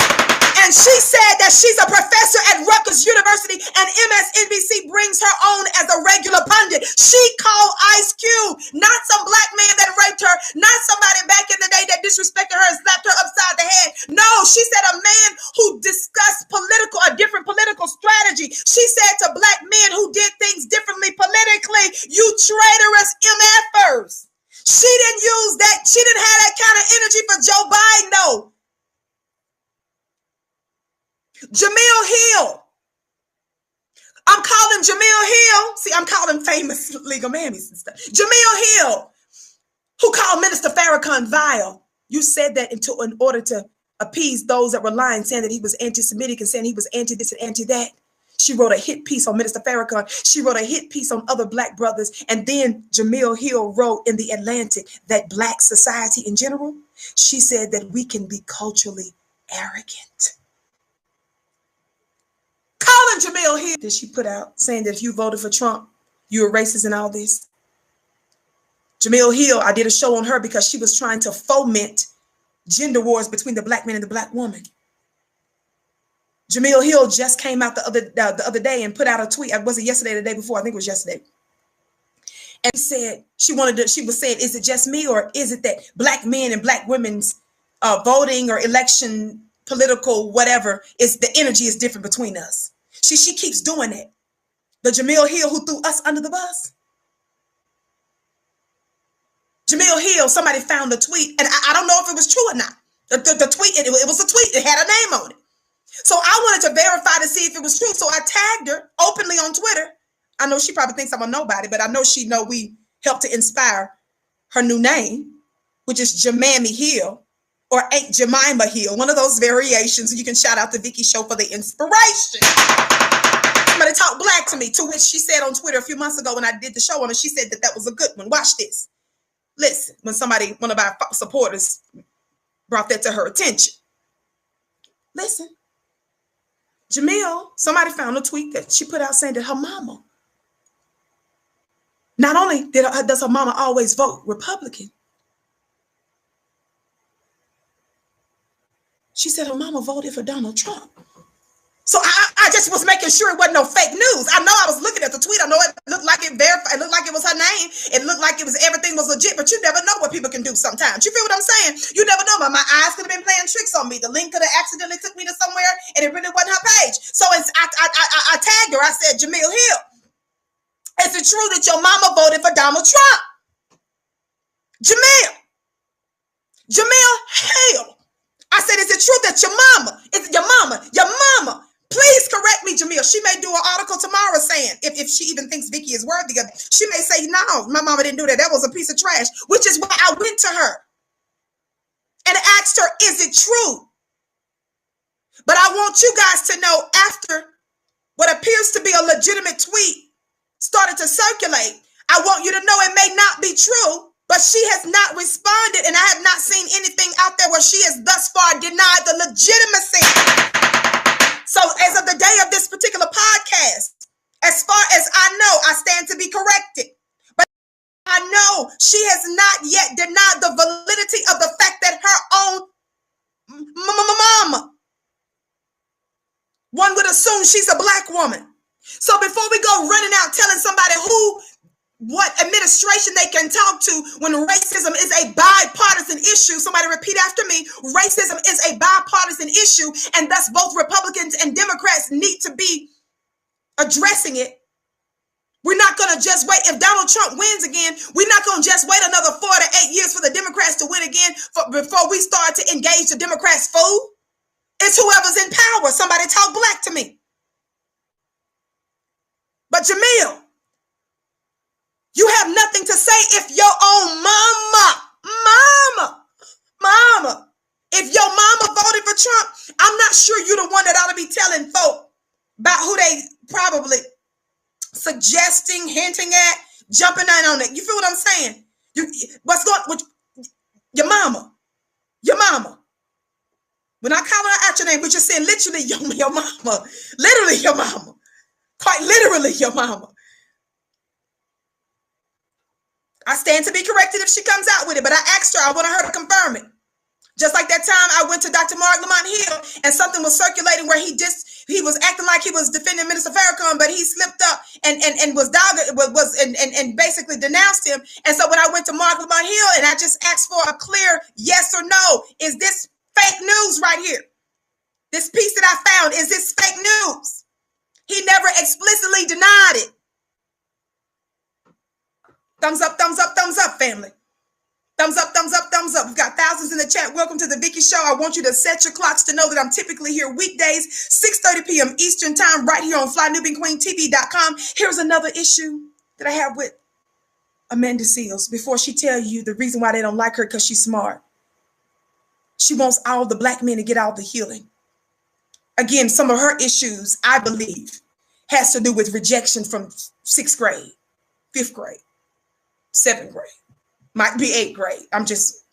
S1: And she said that she's a professor at Rutgers University and MSNBC brings her on as a regular pundit. She called Ice Cube, not some black man that raped her, not somebody back in the day that disrespected her and slapped her upside the head. No, she said a man who discussed a different political strategy. She said to black men who did things differently politically, you traitorous MFers. She didn't use that. She didn't have that kind of energy for Joe Biden, though. Jamil Hill. I'm calling Jamil Hill. See, I'm calling famous legal mammies and stuff. Jamil Hill, who called Minister Farrakhan vile. You said that in order to appease those that were lying, saying that he was anti-Semitic and saying he was anti-this and anti-that. She wrote a hit piece on Minister Farrakhan. She wrote a hit piece on other black brothers. And then Jamil Hill wrote in the Atlantic that black society in general, she said that we can be culturally arrogant. Calling Jamil Hill that she put out saying that if you voted for Trump, you were racist and all this. Jamil Hill, I did a show on her because she was trying to foment gender wars between the black man and the black woman. Jamil Hill just came out the other day and put out a tweet. Was it yesterday or the day before? I think it was yesterday. And said she was saying, is it just me, or is it that black men and black women's voting or election, political, whatever, the energy is different between us. She keeps doing it. The Jamil Hill who threw us under the bus. Jamil Hill, somebody found the tweet, and I don't know if it was true or not. The tweet, it was a tweet. It had a name on it. So I wanted to verify to see if it was true. So I tagged her openly on Twitter. I know she probably thinks I'm a nobody, but I know she know we helped to inspire her new name, which is Jamami Hill or Aunt Jemima Hill, one of those variations. You can shout out to Vicky Show for the inspiration. Somebody talk black to me, to which she said on Twitter a few months ago when I did the show on her, she said that was a good one. Watch this. Listen, when one of our supporters brought that to her attention. Listen. Jamil, somebody found a tweet that she put out saying that her mama, not only does her mama always vote Republican, she said her mama voted for Donald Trump. So I just was making sure it wasn't no fake news. I know I was looking at the tweet. I know it looked like it verified. It looked like it was her name. It looked like everything was legit, but you never know what people can do sometimes. You feel what I'm saying? You never know. My eyes could have been playing tricks on me. The link could have accidentally took me to somewhere and it really wasn't her page. So I tagged her. I said, Jamil Hill, is it true that your mama voted for Donald Trump? Jamil Hill. I said, is it true that your mama, please correct me, Jamil. She may do an article tomorrow saying, if she even thinks Vicky is worthy of it, she may say, no, my mama didn't do that. That was a piece of trash, which is why I went to her and asked her, is it true? But I want you guys to know, after what appears to be a legitimate tweet started to circulate, I want you to know it may not be true, but she has not responded, and I have not seen anything out there where she has thus far denied the legitimacy. So as of the day of this particular podcast, as far as I know, I stand to be corrected. But I know she has not yet denied the validity of the fact that her own mama, one would assume she's a black woman. So before we go running out telling somebody what administration they can talk to when racism is a bipartisan issue. Somebody repeat after me. Racism is a bipartisan issue, and thus both Republicans and Democrats need to be addressing it. We're not going to just wait. If Donald Trump wins again, we're not going to just wait another 4 to 8 years for the Democrats to win again before we start to engage the Democrats' fool. It's whoever's in power. Somebody talk black to me. But Jamil, you have nothing to say if your own mama If your mama voted for Trump, I'm not sure you're the one that ought to be telling folk about who they probably suggesting, hinting at, jumping in on it. You feel what I'm saying? What's going with your mama? Your mama. We're not calling her out your name, we're just saying literally your mama. Literally your mama. Quite literally your mama. I stand to be corrected if she comes out with it, but I asked her, I wanted her to confirm it. Just like that time I went to Dr. Mark Lamont Hill and something was circulating where he was acting like he was defending Minister Farrakhan, but he slipped up and was basically denounced him. And so when I went to Mark Lamont Hill and I just asked for a clear yes or no, is this fake news right here? This piece that I found, is this fake news? He never explicitly denied it. Thumbs up, family. Thumbs up, thumbs up, thumbs up. We've got thousands in the chat. Welcome to the Vicky Show. I want you to set your clocks to know that I'm typically here weekdays, 6:30 p.m. Eastern Time, right here on FlyNewBeanQueenTV.com. Here's another issue that I have with Amanda Seales. Before she tell you the reason why they don't like her, because she's smart. She wants all the black men to get all the healing. Again, some of her issues, I believe, has to do with rejection from 6th grade, 5th grade, 7th grade. Might be 8th grade. I'm just,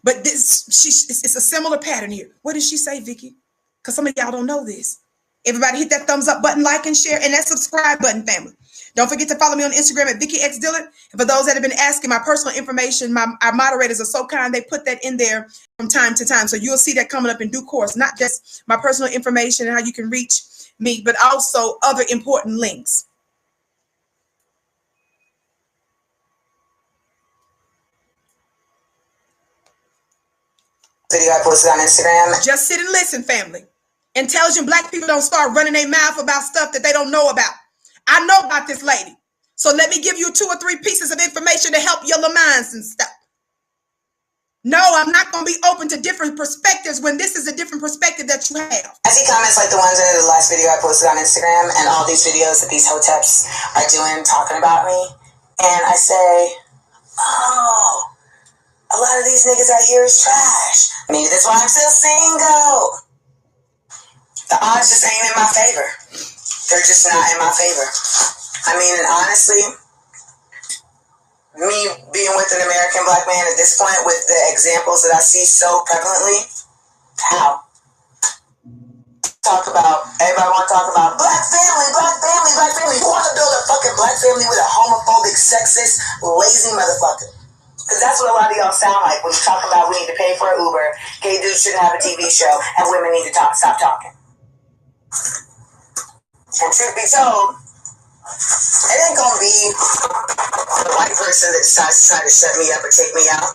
S1: But it's a similar pattern here. What did she say, Vicky? Because some of y'all don't know this. Everybody hit that thumbs up button, like and share, and that subscribe button, family. Don't forget to follow me on Instagram at Vicky X Dillon. And for those that have been asking my personal information, our moderators are so kind. They put that in there from time to time. So you'll see that coming up in due course. Not just my personal information and how you can reach me, but also other important links.
S2: Video I posted on Instagram.
S1: Just sit and listen, family. Intelligent black people don't start running their mouth about stuff that they don't know about. I know about this lady. So let me give you 2 or 3 pieces of information to help your little minds and stuff. No, I'm not going to be open to different perspectives when this is a different perspective that you have.
S2: I see comments like the ones in the last video I posted on Instagram and all these videos that these hoteps are doing talking about me. And I say, oh, a lot of these niggas out here is trash. Maybe that's why I'm still single. The odds just ain't in my favor. They're just not in my favor. I mean, honestly, me being with an American black man at this point with the examples that I see so prevalently, how? Everybody want to talk about black family, black family, black family. Who want to build a fucking black family with a homophobic, sexist, lazy motherfucker? Because that's what a lot of y'all sound like when you talk about we need to pay for an Uber, gay dudes shouldn't have a TV show, and women need to stop talking. And truth be told, it ain't gonna be the white person that decides to try to shut me up or take me out.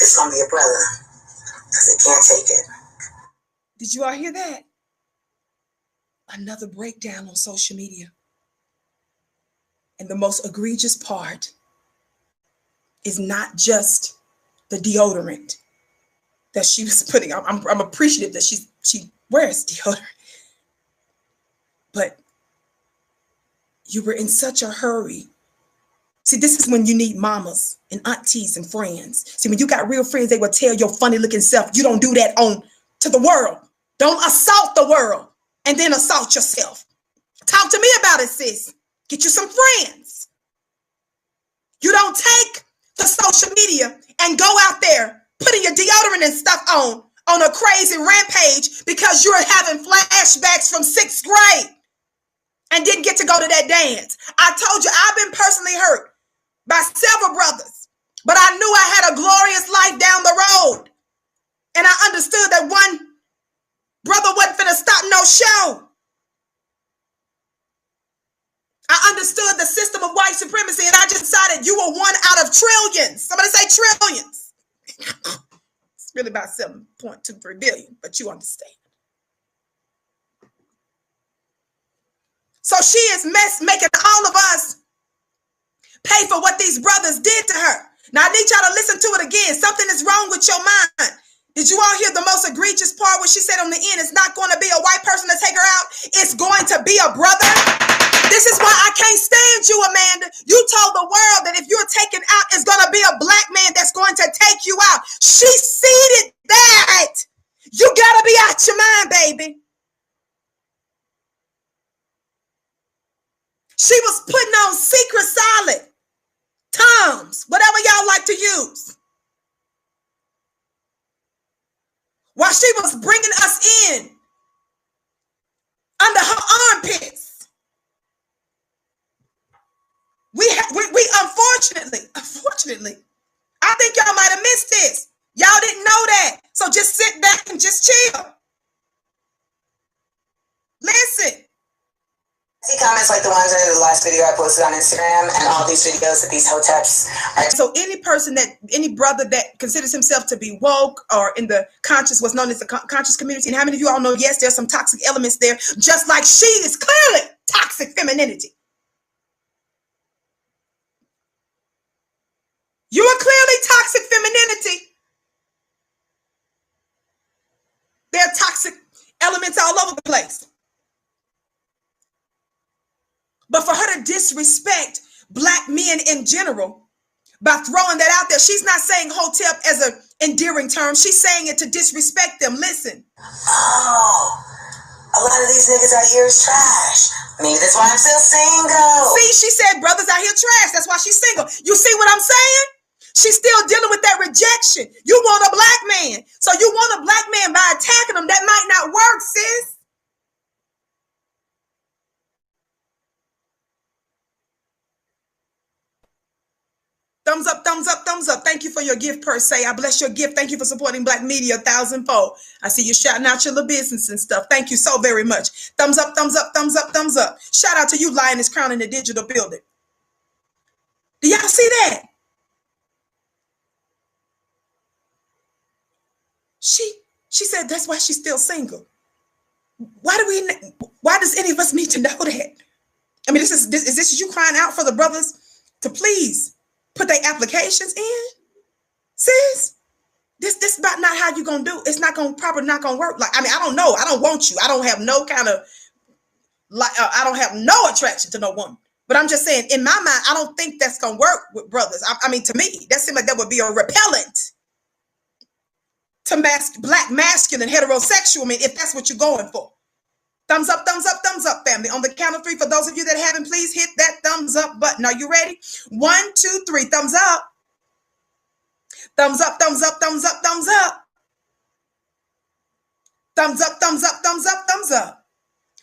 S2: It's gonna be a brother, because they can't take it.
S1: Did you all hear that? Another breakdown on social media. And the most egregious part is not just the deodorant that she was putting on. I'm appreciative that she wears deodorant. But you were in such a hurry. See, this is when you need mamas and aunties and friends. See, when you got real friends, they will tell your funny looking self, you don't do that to the world. Don't assault the world and then assault yourself. Talk to me about it, sis. Get you some friends. You don't take to social media and go out there putting your deodorant and stuff on a crazy rampage because you're having flashbacks from 6th grade and didn't get to go to that dance. I told you, I've been personally hurt by several brothers, but I knew I had a glorious life down the road. And I understood that one brother wasn't finna stop no show. I understood the system of white supremacy, and I just decided you were one out of trillions. Somebody say trillions. It's really about 7.23 billion, but you understand. So she is making all of us pay for what these brothers did to her. Now, I need y'all to listen to it again. Something is wrong with your mind. Did you all hear the most egregious part where she said on the end, it's not going to be a white person to take her out. It's going to be a brother. This is why I can't stand you, Amanda. You told the world that if you're taken out, it's going to be a black man that's going to take you out. She seeded that. You got to be out your mind, baby. She was putting on secret solid, Tums, whatever y'all like to use, while she was bringing us in under her armpits. We unfortunately, I think y'all might have missed this. Y'all didn't know that. So just sit back and just chill. Listen.
S2: See comments like the ones in the last video I posted on Instagram and all these videos that these hoteps are.
S1: So any brother that considers himself to be woke or in the conscious, what's known as the conscious community, and how many of you all know, yes, there's some toxic elements there, just like she is clearly toxic femininity. You are clearly toxic femininity. There are toxic elements all over the place. But for her to disrespect black men in general by throwing that out there, she's not saying hotep as an endearing term. She's saying it to disrespect them. Listen.
S2: Oh, a lot of these niggas out here is trash. Maybe that's why I'm still single.
S1: See, she said brothers out here trash. That's why she's single. You see what I'm saying? She's still dealing with that rejection. You want a black man. So you want a black man by attacking him. That might not work, sis. Thumbs up, thumbs up, thumbs up. Thank you for your gift, per se. I bless your gift. Thank you for supporting Black media 1,000-fold. I see you shouting out your little business and stuff. Thank you so very much. Thumbs up, thumbs up, thumbs up, thumbs up. Shout out to you, Lioness Crown in the digital building. Do y'all see that? She said that's why she's still single. Why does any of us need to know that? I mean, is this you crying out for the brothers to please put their applications in? Sis, this about not how you gonna do. It's not gonna work. Like, I mean, I don't know. I don't want you. I don't have no kind of I don't have no attraction to no woman. But I'm just saying, in my mind, I don't think that's gonna work with brothers. I mean, to me, that seems like that would be a repellent to black masculine heterosexual men, if that's what you're going for. Thumbs up, family. On the count of 3, for those of you that haven't, please hit that thumbs up button. Are you ready? 1, 2, 3. Thumbs up. Thumbs up, thumbs up, thumbs up, thumbs up. Thumbs up, thumbs up, thumbs up, thumbs up.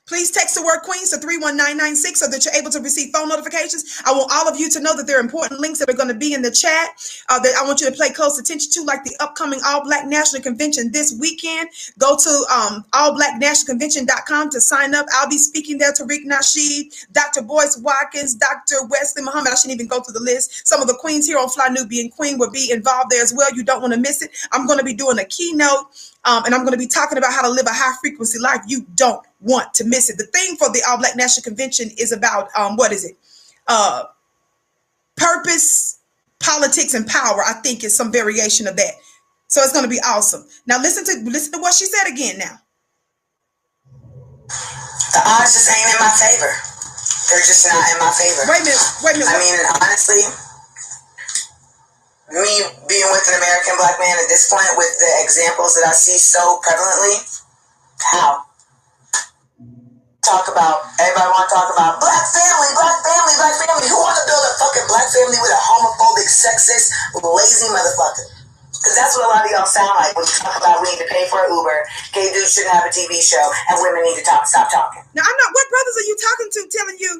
S1: Please text the word Queens to 31996 so that you're able to receive phone notifications. I want all of you to know that there are important links that are going to be in the chat that I want you to pay close attention to, like the upcoming All Black National Convention this weekend. Go to allblacknationalconvention.com to sign up. I'll be speaking there. Tariq Nasheed, Dr. Boyce Watkins, Dr. Wesley Muhammad. I shouldn't even go through the list. Some of the queens here on Fly Nubian Queen will be involved there as well. You don't want to miss it. I'm going to be doing a keynote. And I'm going to be talking about how to live a high frequency life. You don't want to miss it. The thing for the All Black National Convention is about, what is it? Purpose, politics, and power. I think is some variation of that. So it's going to be awesome. Now listen to what she said again now.
S2: The odds just ain't in my favor. They're just not in my favor.
S1: Wait a minute.
S2: I mean, honestly, me being with an American black man at this point, with the examples that I see so prevalently, how? Everybody want to talk about black family. Who want to build a fucking black family with a homophobic, sexist, lazy motherfucker? Because that's what a lot of y'all sound like when you talk about we need to pay for an Uber, gay dudes shouldn't have a TV show, and women need to stop talking.
S1: Now, I'm not, what brothers are you talking to telling you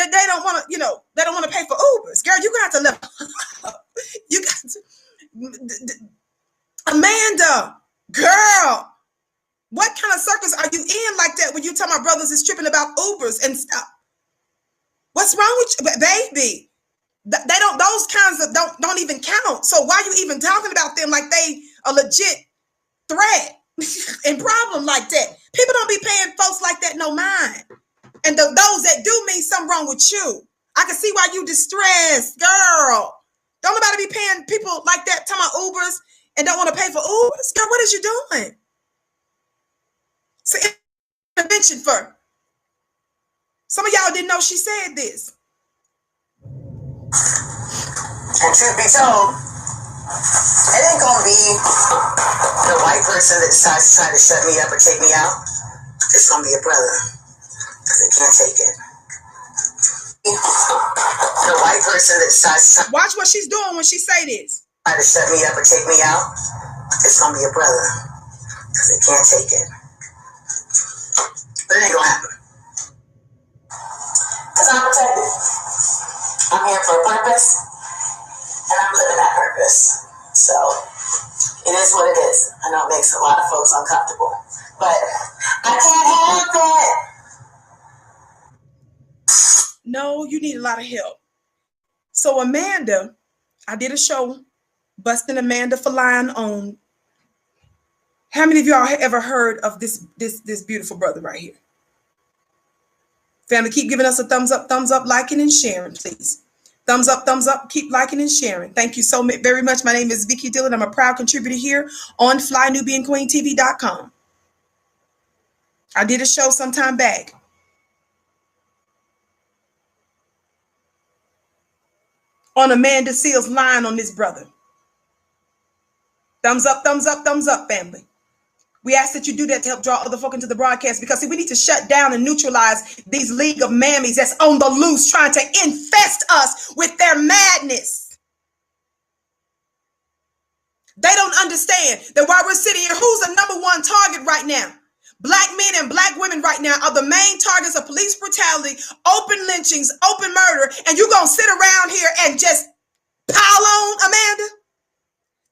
S1: that they don't want to, they don't want to pay for Ubers? Girl, you're going to have to live. You got to, Amanda, girl, what kind of circles are you in like that when you tell my brothers is tripping about Ubers and stuff? What's wrong with you, baby? They don't, those kinds of don't even count. So why are you even talking about them like they a legit threat and problem like that? People don't be paying folks like that no mind. And those that do mean something wrong with you. I can see why you distressed, girl. Don't nobody be paying people like that, talking about Ubers and don't want to pay for Ubers. Girl, what is you doing? It's an intervention for Some of y'all didn't know she said this.
S2: And truth be told, it ain't gonna be the white person that decides to try to shut me up or take me out. It's gonna be a brother, because they can't take it. The white person that decides to
S1: watch what she's doing when she say this.
S2: Try to shut me up or take me out. It's gonna be a brother, because they can't take it. But it ain't gonna happen. Because I'm protected. I'm here for a purpose, and I'm living that purpose. So, it is what it is. I know it makes a lot of folks uncomfortable, but I can't help it.
S1: No, you need a lot of help. So Amanda, I did a show, Busting Amanda for Lying on. How many of y'all have ever heard of this beautiful brother right here? Family, keep giving us a thumbs up, liking and sharing, please. Thumbs up, keep liking and sharing. Thank you so very much. My name is Vicky Dillon. I'm a proud contributor here on FlyNubianQueenTV.com. I did a show some time back. On Amanda Seales lying on this brother. Thumbs up, family. We ask that you do that to help draw other folk into the broadcast, because see, we need to shut down and neutralize these League of Mammies that's on the loose trying to infest us with their madness. They don't understand that while we're sitting here, who's the number one target right now? Black men and black women right now are the main targets of police brutality, open lynchings, open murder, and you're going to sit around here and just pile on Amanda?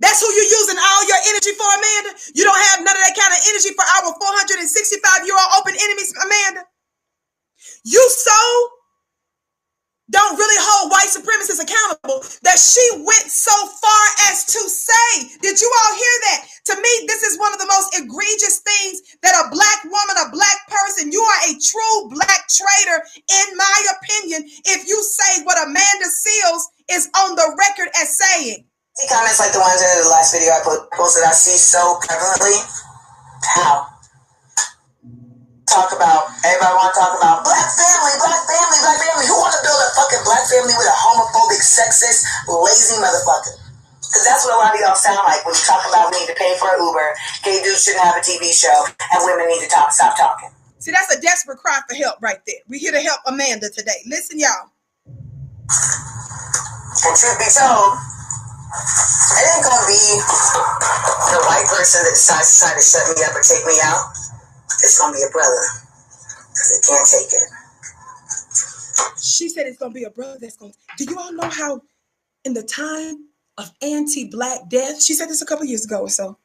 S1: That's who you're using all your energy for, Amanda? You don't have none of that kind of energy for our 465-year-old open enemies, Amanda? You so don't really hold white supremacists accountable that she went so far as to say, did you all hear that? To me, this is one of the most egregious things that a black woman, a black person, you are a true black traitor, in my opinion, if you say what Amanda Seales is on the record as saying. See comments like the ones in the last video I posted, I see so prevalently. How? Everybody want to talk about black family. Who want to build a fucking black family with a homophobic, sexist, lazy motherfucker? Because that's what a lot of y'all sound like when you talk about we need to pay for an Uber, gay dudes shouldn't have a TV show, and women need to stop talking. See, that's a desperate cry for help right there. We're here to help Amanda today. Listen, y'all.
S2: And truth be told, it ain't gonna be the white person that decides to try to shut me up or take me out. It's gonna be a brother, because they can't take it.
S1: She said it's gonna be a brother that's gonna. Do you all know how, in the time of anti-black death, she said this a couple years ago or so,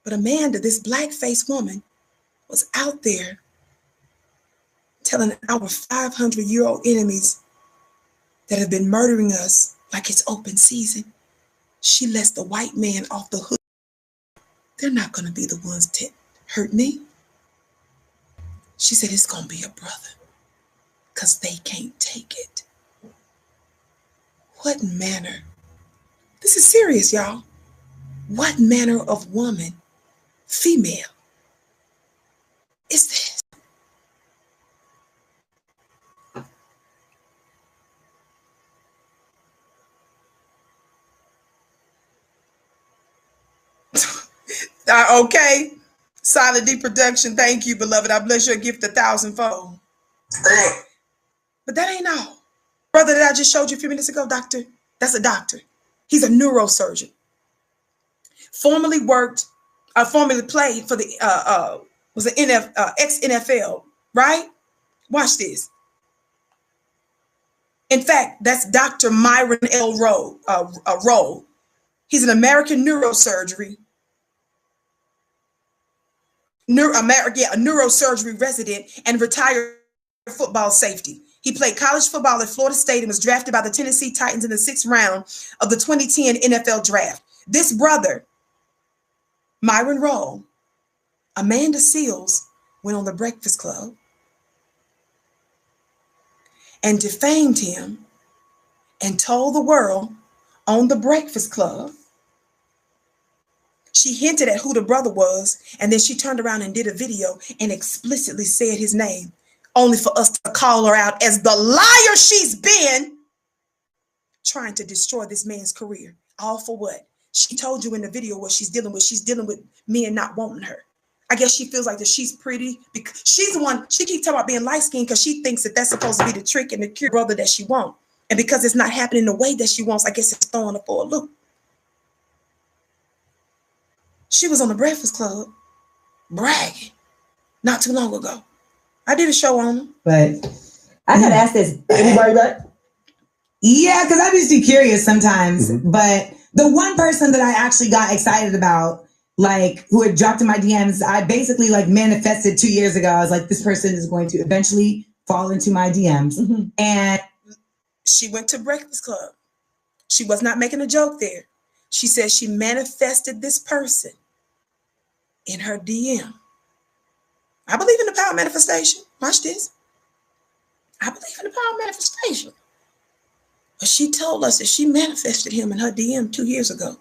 S1: but Amanda, this black-faced woman, was out there telling our 500-year-old enemies that have been murdering us like it's open season, she lets the white man off the hook. They're not going to be the ones to hurt me. She said it's going to be a brother, because they can't take it. What manner? This is serious, y'all. What manner of woman, female, is this? Okay. Solid D Production. Thank you, beloved. I bless your gift 1,000-fold. But that ain't all. Brother that I just showed you a few minutes ago, doctor, that's a doctor. He's a neurosurgeon. Formerly played for the, was an ex-NFL, right? Watch this. In fact, that's Dr. Myron L. Roll. He's an American neurosurgery. A neurosurgery resident and retired football safety. He played college football at Florida State and was drafted by the Tennessee Titans in the 6th round of the 2010 NFL draft. This brother, Myron Roll, Amanda Seales, went on the Breakfast Club and defamed him and told the world on the Breakfast Club. She hinted at who the brother was, and then she turned around and did a video and explicitly said his name only for us to call her out as the liar she's been, trying to destroy this man's career. All for what? She told you in the video what she's dealing with. She's dealing with men not wanting her. I guess she feels like that she's pretty because she's the one, she keeps talking about being light-skinned because she thinks that that's supposed to be the trick and the cure brother that she wants. And because it's not happening the way that she wants, I guess it's throwing her for a loop. She was on the Breakfast Club bragging not too long ago. I did a show on her.
S2: But I gotta ask this. Anybody back? Yeah, because I'm just curious sometimes. Mm-hmm. But the one person that I actually got excited about, like, who had dropped in my DMs, I basically like manifested 2 years ago. I was like, this person is going to eventually fall into my DMs. Mm-hmm. And
S1: she went to Breakfast Club. She was not making a joke there. She said she manifested this person in her DM. I believe in the power of manifestation. Watch this. I believe in the power of manifestation. But she told us that she manifested him in her DM 2 years ago.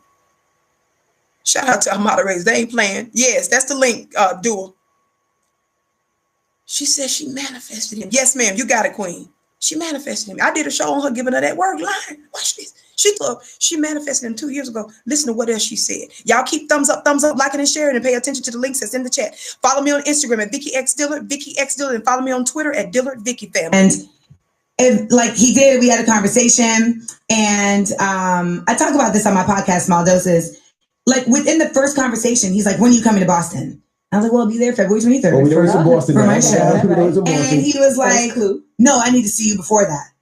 S1: Shout out to our moderators. They ain't playing. Yes, that's the link, Dual. She said she manifested him. Yes, ma'am. You got it, Queen. She manifested him. I did a show on her giving her that word line. Watch this. She manifested him 2 years ago. Listen to what else she said. Y'all keep thumbs up, liking and sharing, and pay attention to the links that's in the chat. Follow me on Instagram at Vicky X Dillard, and follow me on Twitter at Dillard Vicky Family.
S2: And like he did, we had a conversation, and I talk about this on my podcast, Small Doses. Like within the first conversation, he's like, "When are you coming to Boston?" I was like, "Well, I'll be there February 23rd for my show." And he was like, "No, I need to see you before that."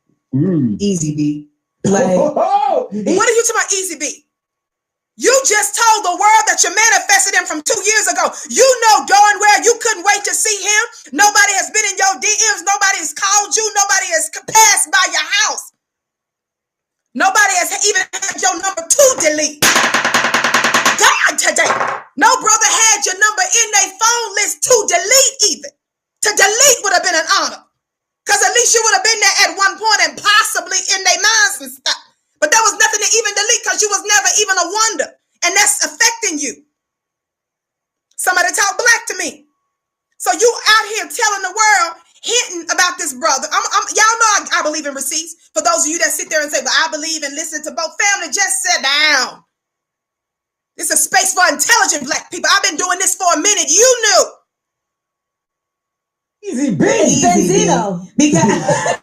S2: Easy B. Like,
S1: what are you talking about, Easy B? You just told the world that you manifested him from 2 years ago. You know darn well you couldn't wait to see him. Nobody has been in your DMs. Nobody has called you. Nobody has passed by your house. Nobody has even had your number to delete. God, today, no brother had your number in their phone list to delete even. To delete would have been an honor. Because at least you would have been there at one point and possibly in their minds and stuff. But there was nothing to even delete because you was never even a wonder. And that's affecting you. Somebody talk black to me. So you out here telling the world, hinting about this brother. Y'all know I believe in receipts. For those of you that sit there and say, well, I believe and listen to both family, just sit down. This is a space for intelligent black people. I've been doing this for a minute. You knew.
S2: Easy B. Benzino. Because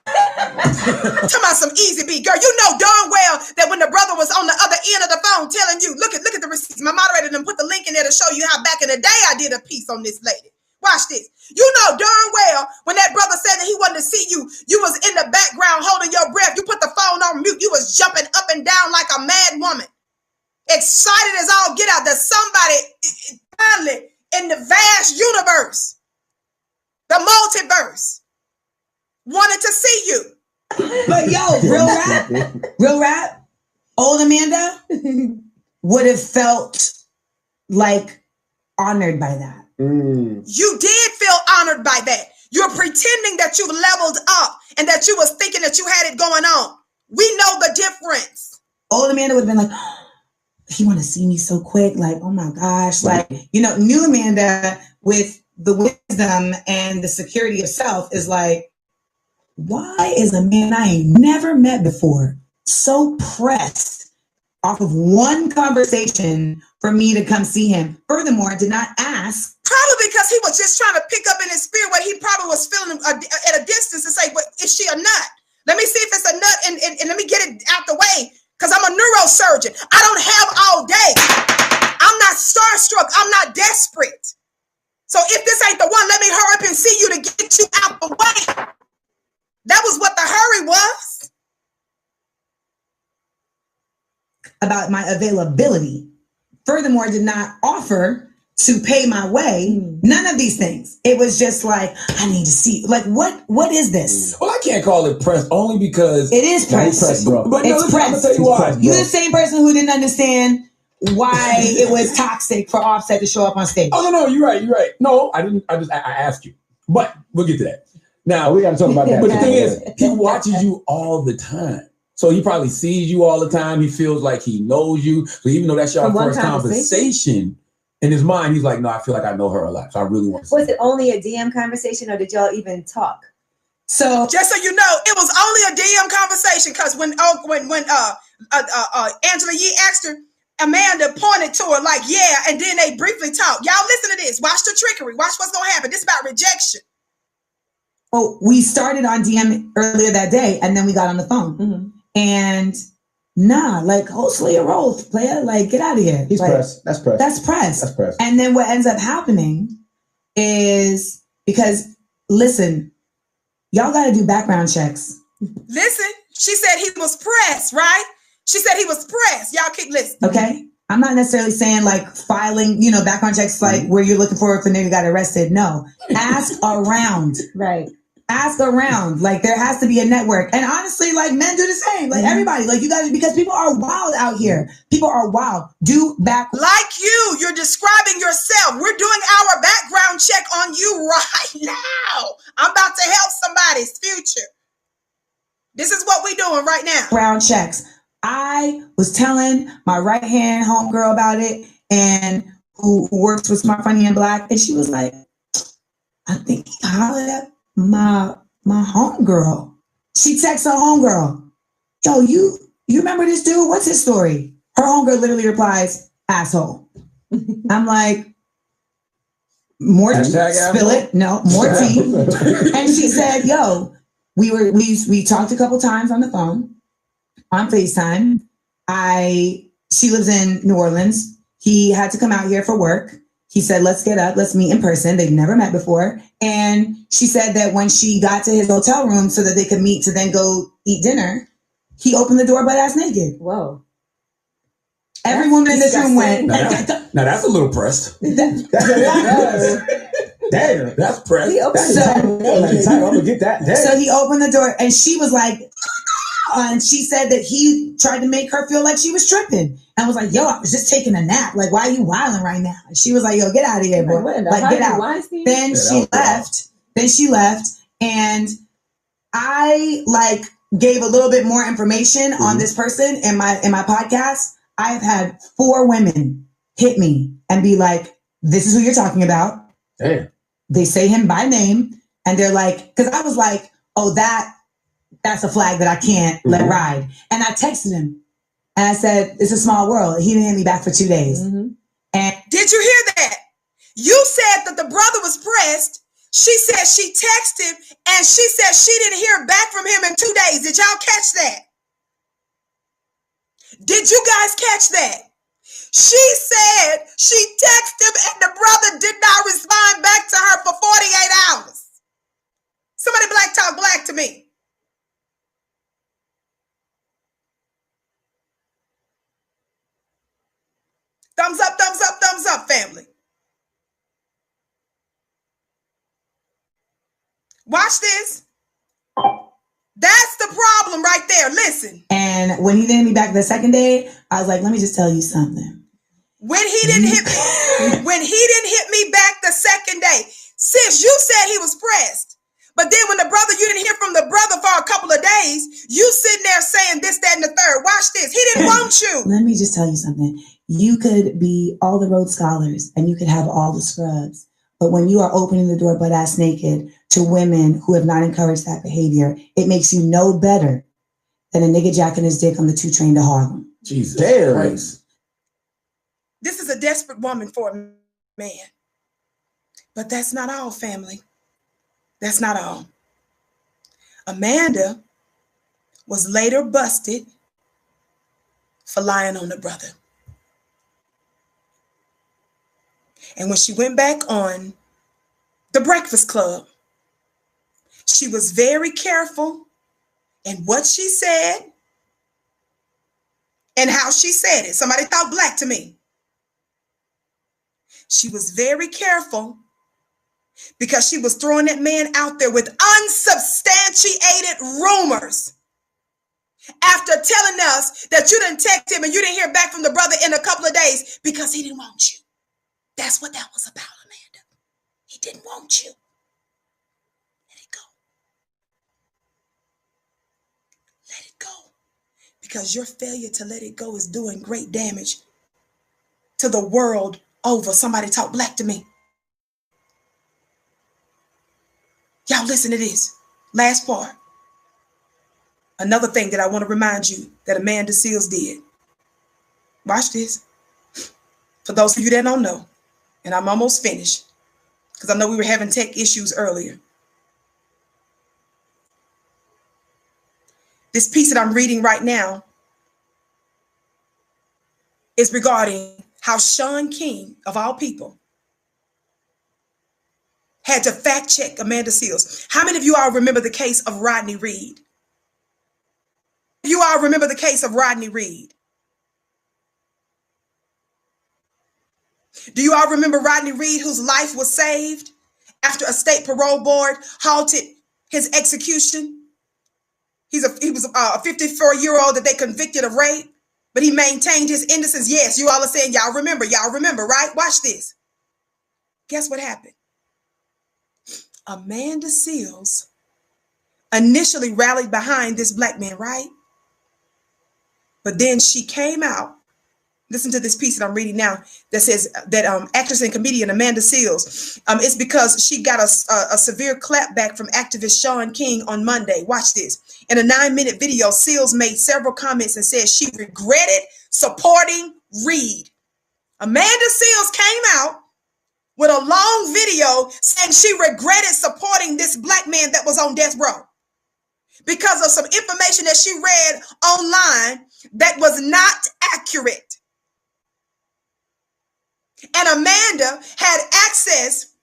S1: talking about some Easy B. Girl, you know darn well that when the brother was on the other end of the phone telling you, look at the receipts. My moderator done put the link in there to show you how back in the day I did a piece on this lady. Watch this. You know darn well when that brother said that he wanted to see you, you was in the background holding your breath. You put the phone on mute. You was jumping up and down like a mad woman. Excited as all get out that somebody finally in the vast universe, the multiverse, wanted to see you.
S2: But yo, real rap, old Amanda would have felt like honored by that.
S1: You did feel honored by that. You're pretending that you've leveled up and that you was thinking that you had it going on. We know the difference.
S2: Old Amanda would have been like, he want to see me so quick. Like, oh my gosh. Like, you know, new Amanda with the wisdom and the security of self is like, why is a man I ain't never met before so pressed off of one conversation for me to come see him? Furthermore, did not ask.
S1: Probably because he was just trying to pick up in his spirit what he probably was feeling at a distance and say, well, is she a nut? Let me see if it's a nut and let me get it out the way because I'm a neurosurgeon. I don't have all day. I'm not starstruck. I'm not desperate. So if this ain't the one, let me hurry up and see you to get you out the way. That was what the hurry was.
S2: About my availability. Furthermore, did not offer to pay my way. None of these things. It was just like, I need to see. Like, what is this?
S3: Well, I can't call it press only because
S2: it is press,
S3: bro. But no,
S2: it's press.
S3: I'm gonna tell you why.
S2: You're the same person who didn't understand why it was toxic for Offset to show up on stage.
S3: Oh no, you're right. No, I didn't. I asked you, but we'll get to that. Now we got to talk about that. But the thing is, he watches you all the time. So he probably sees you all the time. He feels like he knows you. So even though that's your first conversation, in his mind, he's like, no, I feel like I know her a lot. So I really want to see.
S4: Was it only a DM conversation or did y'all even talk?
S2: So
S1: just so you know, it was only a DM conversation because when Angela Yee asked her, Amanda pointed to her like, yeah, and then they briefly talked. Y'all listen to this. Watch the trickery. Watch what's going to happen. This is about rejection.
S2: Oh, we started on DM earlier that day, and then we got on the phone. Mm-hmm. And like, hopefully a role, player, like, get out of here.
S4: He's
S2: like,
S4: press. That's press.
S2: That's press.
S4: That's press.
S2: And then what ends up happening is, because, listen, y'all got to do background checks.
S1: Listen, she said he was pressed, right? She said he was pressed. Y'all keep listening.
S2: Okay. I'm not necessarily saying like filing, background checks like where you're looking for if a nigga got arrested. No. Ask around.
S5: Right.
S2: Ask around. Like, there has to be a network. And honestly, like, men do the same. Like, everybody. Like, you guys, because people are wild out here. People are wild. Do back.
S1: Like you're describing yourself. We're doing our background check on you right now. I'm about to help somebody's future. This is what we're doing right now.
S2: Background checks. I was telling my right-hand homegirl about it, and who works with Smart, Funny, and Black, and she was like, I think he hollered at my homegirl. She texts her homegirl, yo, you remember this dude? What's his story? Her homegirl literally replies, asshole. I'm like, more tea. Spill it. No, more tea. And she said, yo, we talked a couple times on the phone, on FaceTime. She lives in New Orleans. He had to come out here for work. He said, let's get up, let's meet in person. They've never met before. And she said that when she got to his hotel room so that they could meet to then go eat dinner, he opened the door butt ass naked.
S5: Whoa.
S2: Every woman in this room went.
S3: Now that's a little pressed.
S4: That's a lot. Damn.
S3: That's pressed.
S4: I'm gonna get that. Damn.
S2: So he opened the door and she was like, and she said that he tried to make her feel like she was tripping. And was like, yo, I was just taking a nap. Like, why are you wilding right now? And she was like, yo, get out of here, boy. Like, get out. Then she left. Then she left. And I like gave a little bit more information on this person in my podcast. I have had 4 women hit me and be like, this is who you're talking about.
S4: Damn.
S2: They say him by name. And they're like, because I was like, oh, that's a flag that I can't let ride. And I texted him and I said, it's a small world. He didn't hit me back for 2 days.
S1: And did you hear that? You said that the brother was pressed. She said she texted him and she said she didn't hear back from him in 2 days. Did y'all catch that? Did you guys catch that? She said she texted him and the brother did not respond back to her for 48 hours. Somebody black talk black to me. Thumbs up, thumbs up, thumbs up, family. Watch this. That's the problem right there. Listen.
S2: And when he didn't hit me back the second day, I was like, let me just tell you something.
S1: When he didn't hit me back the second day, sis, you said he was pressed. But then when you didn't hear from the brother for a couple of days, you sitting there saying this, that, and the third. Watch this. He didn't want you.
S2: Let me just tell you something. You could be all the Rhodes Scholars and you could have all the scrubs. But when you are opening the door butt ass naked to women who have not encouraged that behavior, it makes you no better than a nigga jacking his dick on the 2 train to Harlem.
S3: Jesus.
S4: Damn.
S3: Christ.
S1: This is a desperate woman for a man. But that's not all, family. That's not all. Amanda was later busted for lying on the brother. And when she went back on The Breakfast Club, she was very careful in what she said and how she said it. Somebody talk black to me. She was very careful because she was throwing that man out there with unsubstantiated rumors. After telling us that you didn't text him and you didn't hear back from the brother in a couple of days because he didn't want you. That's what that was about, Amanda. He didn't want you. Let it go. Let it go. Because your failure to let it go is doing great damage to the world over. Somebody talk black to me. Y'all listen to this. Last part. Another thing that I want to remind you that Amanda Seales did. Watch this. For those of you that don't know, and I'm almost finished, because I know we were having tech issues earlier. This piece that I'm reading right now is regarding how Shaun King, of all people, had to fact check Amanda Seales. How many of you all remember the case of Rodney Reed? You all remember the case of Rodney Reed? Do you all remember Rodney Reed, whose life was saved after a state parole board halted his execution? He was a 54-year-old that they convicted of rape, but he maintained his innocence. Yes, you all are saying y'all remember, right? Watch this. Guess what happened? Amanda Seales initially rallied behind this black man, right? But then she came out. Listen to this piece that I'm reading now that says that actress and comedian Amanda Seales, it's because she got a severe clapback from activist Shaun King on Monday. Watch this. In a 9-minute video, Seales made several comments and said she regretted supporting Reed. Amanda Seales came out with a long video saying she regretted supporting this black man that was on death row because of some information that she read online that was not accurate. And Amanda had access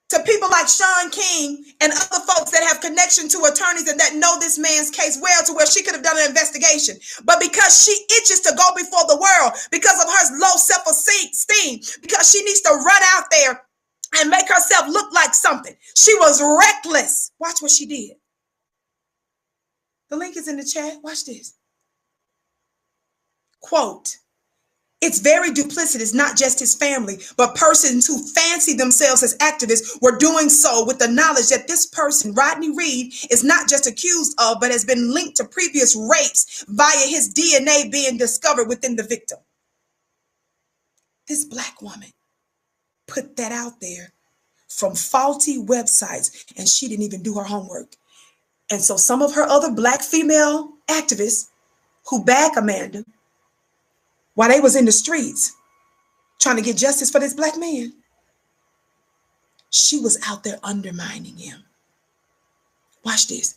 S1: to people like Shaun King and other folks that have connection to attorneys and that know this man's case well, to where she could have done an investigation. But because she itches to go before the world, because of her low self-esteem, because she needs to run out there and make herself look like something, she was reckless. Watch what she did. The link is in the chat. Watch this. Quote, "It's very duplicitous, not just his family, but persons who fancy themselves as activists were doing so with the knowledge that this person, Rodney Reed, is not just accused of, but has been linked to previous rapes via his DNA being discovered within the victim." This black woman put that out there from faulty websites, and she didn't even do her homework. And so some of her other black female activists who back Amanda, while they was in the streets trying to get justice for this black man, she was out there undermining him. Watch this.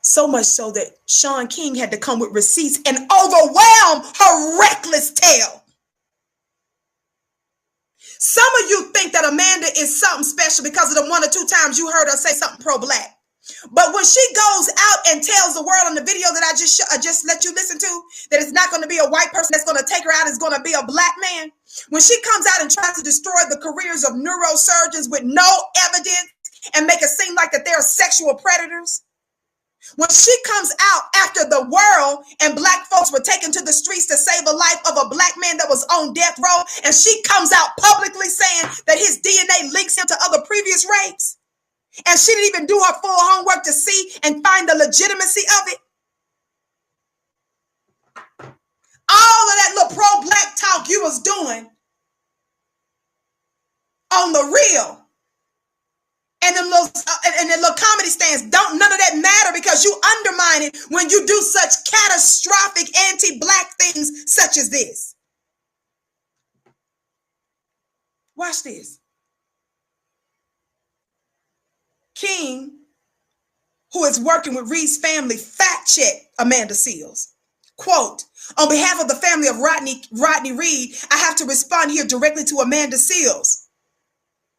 S1: So much so that Shaun King had to come with receipts and overwhelm her reckless tale. Some of you think that Amanda is something special because of the 1 or 2 times you heard her say something pro-black. But when she goes out and tells the world in the video that I just let you listen to, that it's not going to be a white person that's going to take her out, it's going to be a black man. When she comes out and tries to destroy the careers of neurosurgeons with no evidence and make it seem like that they're sexual predators. When she comes out after the world and black folks were taken to the streets to save a life of a black man that was on death row, and she comes out publicly saying that his DNA links him to other previous rapes, and she didn't even do her full homework to see and find the legitimacy of it. All of that little pro-black talk you was doing on the real and them little comedy stands, none of that matter, because you undermine it when you do such catastrophic anti-black things such as this. Watch this. King, who is working with Reed's family, fact-checked Amanda Seales. Quote, "On behalf of the family of Rodney Reed, I have to respond here directly to Amanda Seales,"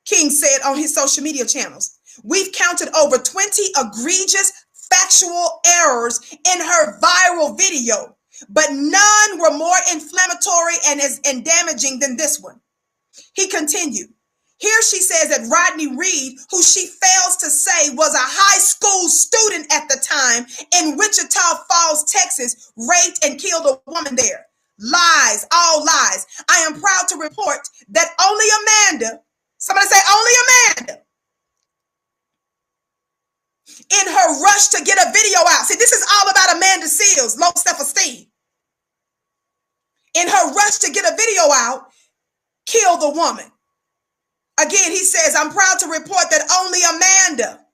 S1: King said on his social media channels. "We've counted over 20 egregious factual errors in her viral video, but none were more inflammatory and damaging than this one." He continued. Here she says that Rodney Reed, who she fails to say was a high school student at the time in Wichita Falls, Texas, raped and killed a woman there. Lies, all lies. "I am proud to report that only Amanda," somebody say only Amanda, "in her rush to get a video out." See, this is all about Amanda Seales' low self-esteem. "In her rush to get a video out, killed the woman." Again, he says, "I'm proud to report that only Amanda,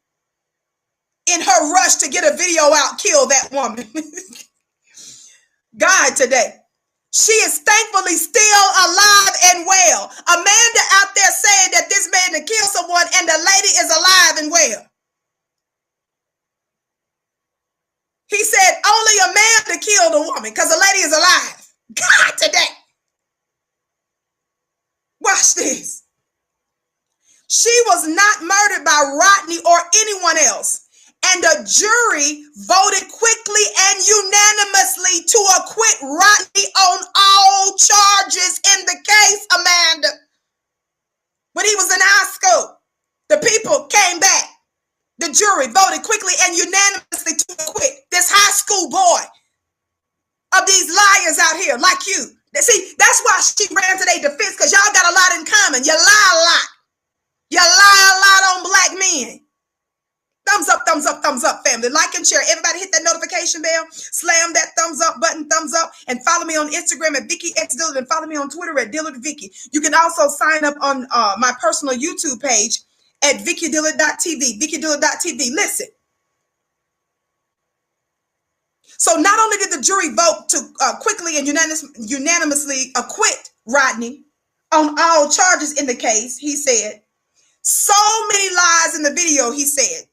S1: in her rush to get a video out, kill that woman. God today. She is thankfully still alive and well. Amanda out there saying that this man to kill someone and the lady is alive and well. He said only a man to kill the woman because the lady is alive. God today. Watch this. She was not murdered by Rodney or anyone else. And the jury voted quickly and unanimously to acquit Rodney on all charges in the case, Amanda. When he was in high school, the people came back. The jury voted quickly and unanimously to acquit this high school boy of these liars out here like you. See, that's why she ran to their defense, because y'all got a lot in common. You lie a lot. You lie a lot on black men. Thumbs up, thumbs up, thumbs up, family. Like and share. Everybody hit that notification bell. Slam that thumbs up button, thumbs up. And follow me on Instagram at Vicky X Dillard. And follow me on Twitter at Dillard Vicky. You can also sign up on my personal YouTube page at VickyDillard.tv. VickyDillard.tv. Listen. So not only did the jury vote to quickly and unanimously acquit Rodney on all charges in the case, he said, so many lies in the video, he said.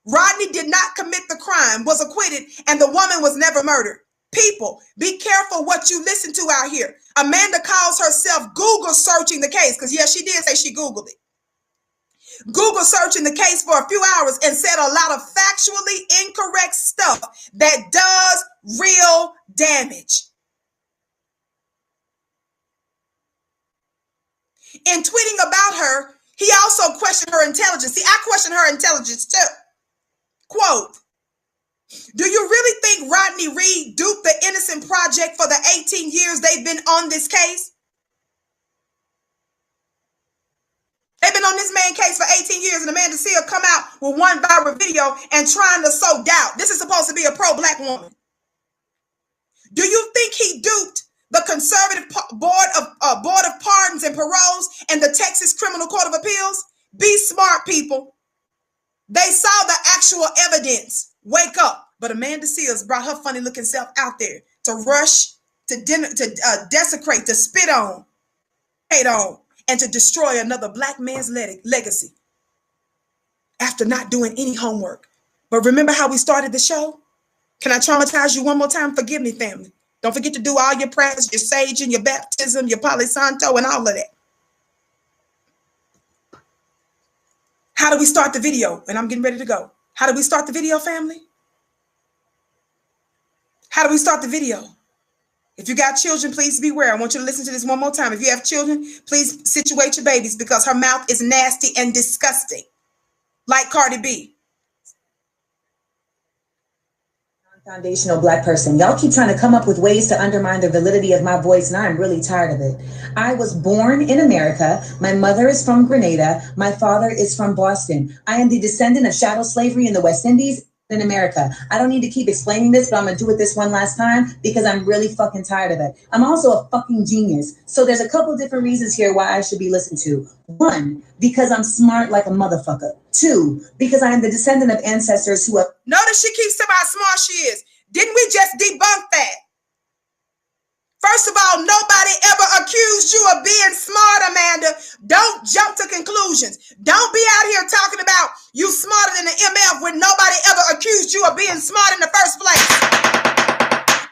S1: Rodney did not commit the crime, was acquitted, and the woman was never murdered. People, be careful what you listen to out here. Amanda calls herself Google searching the case, because yes, she did say she Googled it. Google searching the case for a few hours and said a lot of factually incorrect stuff that does real damage. In tweeting about her, he also questioned her intelligence. See, I question her intelligence too. Quote, do you really think Rodney Reed duped the Innocent Project for the 18 years they've been on this case? They've been on this man case for 18 years, and Amanda Seales come out with one viral video and trying to sow doubt. This is supposed to be a pro-black woman. Do you think he duped the conservative board of pardons and paroles and the Texas Criminal Court of Appeals? Be smart, people. They saw the actual evidence. Wake up. But Amanda Seales brought her funny looking self out there to rush, to desecrate, to spit on, hate on, and to destroy another black man's legacy after not doing any homework. But remember how we started the show? Can I traumatize you one more time? Forgive me, family. Don't forget to do all your prayers, your saging, your baptism, your Palo Santo, and all of that. How do we start the video? And I'm getting ready to go. How do we start the video, family? How do we start the video? If you got children, please beware. I want you to listen to this one more time. If you have children, please situate your babies, because her mouth is nasty and disgusting, like Cardi B.
S2: Foundational black person. Y'all keep trying to come up with ways to undermine the validity of my voice, and I'm really tired of it. I was born in America. My mother is from Grenada. My father is from Boston. I am the descendant of chattel slavery in the West Indies in America. I don't need to keep explaining this, but I'm going to do it this one last time because I'm really fucking tired of it. I'm also a fucking genius. So there's a couple different reasons here why I should be listened to. One, because I'm smart like a motherfucker. Two, because I am the descendant of ancestors who have...
S1: Notice she keeps talking about how smart she is. Didn't we just debunk that? First of all, nobody ever accused you of being smart, Amanda. Don't jump to conclusions. Don't be out here talking about you smarter than the MF when nobody ever accused you of being smart in the first place.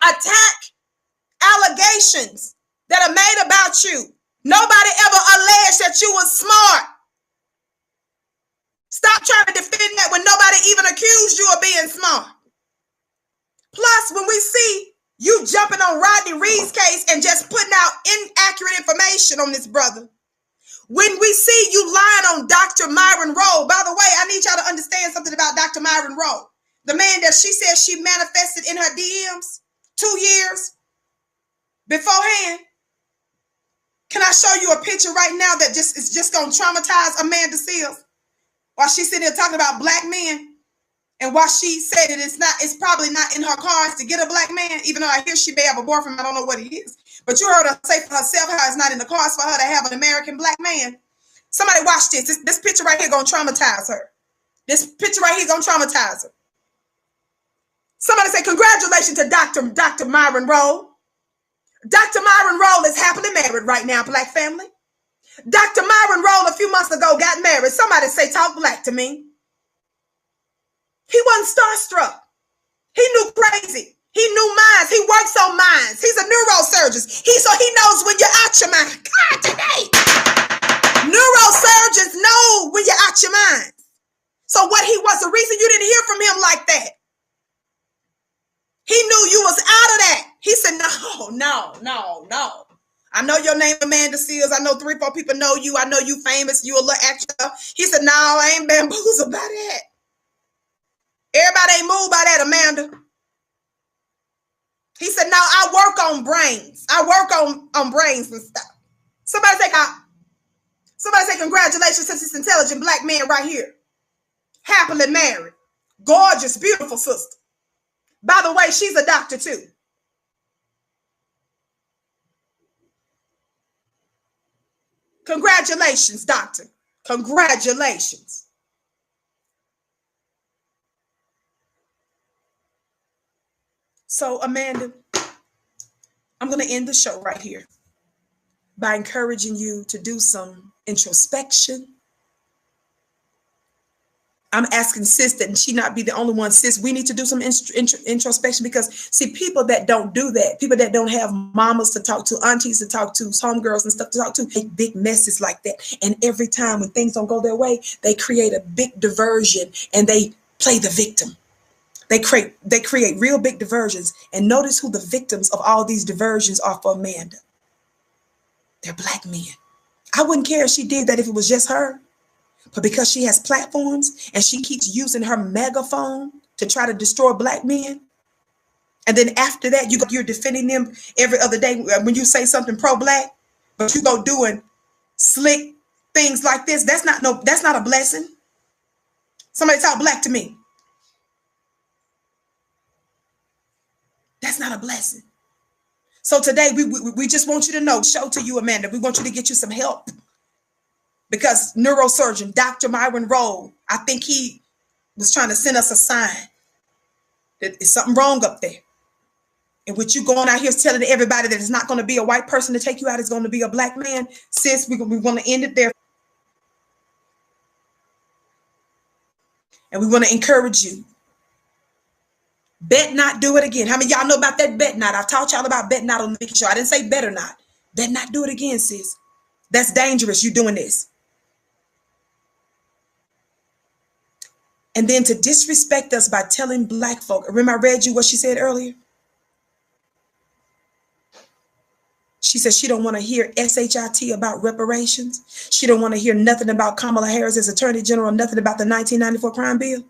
S1: Attack allegations that are made about you. Nobody ever alleged that you were smart. Stop trying to defend that when nobody even accused you of being smart. Plus, when we see you jumping on Rodney Reed's case and just putting out inaccurate information on this brother. When we see you lying on Dr. Myron Rowe, by the way, I need y'all to understand something about Dr. Myron Rowe. The man that she said she manifested in her DMs 2 years beforehand. Can I show you a picture right now that is just going to traumatize Amanda Seales? While she's sitting there talking about black men. And while she said that it's probably not in her cards to get a black man, even though I hear she may have a boyfriend, I don't know what he is. But you heard her say for herself how it's not in the cards for her to have an American black man. Somebody watch this. This picture right here gonna traumatize her. This picture right here is gonna traumatize her. Somebody say, congratulations to Dr. Myron Rowe. Dr. Myron Rowe is happily married right now, Black family. Dr. Myron Rowe a few months ago got married. Somebody say, talk black to me. He wasn't starstruck. He knew crazy. He knew minds. He works on minds. He's a neurosurgeon. So he knows when you're out your mind. God, today. Neurosurgeons know when you're out your mind. So what he was, the reason you didn't hear from him like that, he knew you was out of that. He said, no. I know your name, Amanda Seales. I know 3-4 people know you. I know you famous. You a little actor. He said, no, I ain't bamboozled by that. Everybody ain't moved by that, Amanda. He said, no, I work on brains. I work on brains and stuff. Somebody say congratulations to this intelligent Black man right here. Happily married. Gorgeous, beautiful sister. By the way, she's a doctor too. Congratulations, doctor. Congratulations. So, Amanda, I'm going to end the show right here by encouraging you to do some introspection. I'm asking sis that she not be the only one. Sis, we need to do some introspection because, see, people that don't do that, people that don't have mamas to talk to, aunties to talk to, homegirls and stuff to talk to, make big messes like that. And every time when things don't go their way, they create a big diversion and they play the victim. They create real big diversions. And notice who the victims of all these diversions are for Amanda. They're Black men. I wouldn't care if she did that if it was just her. But because she has platforms and she keeps using her megaphone to try to destroy Black men, and then after that, you're defending them every other day when you say something pro-Black, but you go doing slick things like this, that's not a blessing. Somebody talk Black to me. That's not a blessing. So today, we just want you to know, show to you, Amanda, we want you to get you some help. Because neurosurgeon, Dr. Myron Rowe, I think he was trying to send us a sign that there's something wrong up there. And with you going out here telling everybody that it's not going to be a white person to take you out, it's going to be a Black man, sis, we want to end it there. And we want to encourage you. Bet not do it again. How many of y'all know about that bet not? I've taught y'all about bet not on the Vicky Show. I didn't say better not. Bet not do it again, sis. That's dangerous. You doing this. And then to disrespect us by telling Black folk. Remember I read you what she said earlier? She said she don't want to hear SHIT about reparations. She don't want to hear nothing about Kamala Harris as Attorney General, nothing about the 1994 crime bill.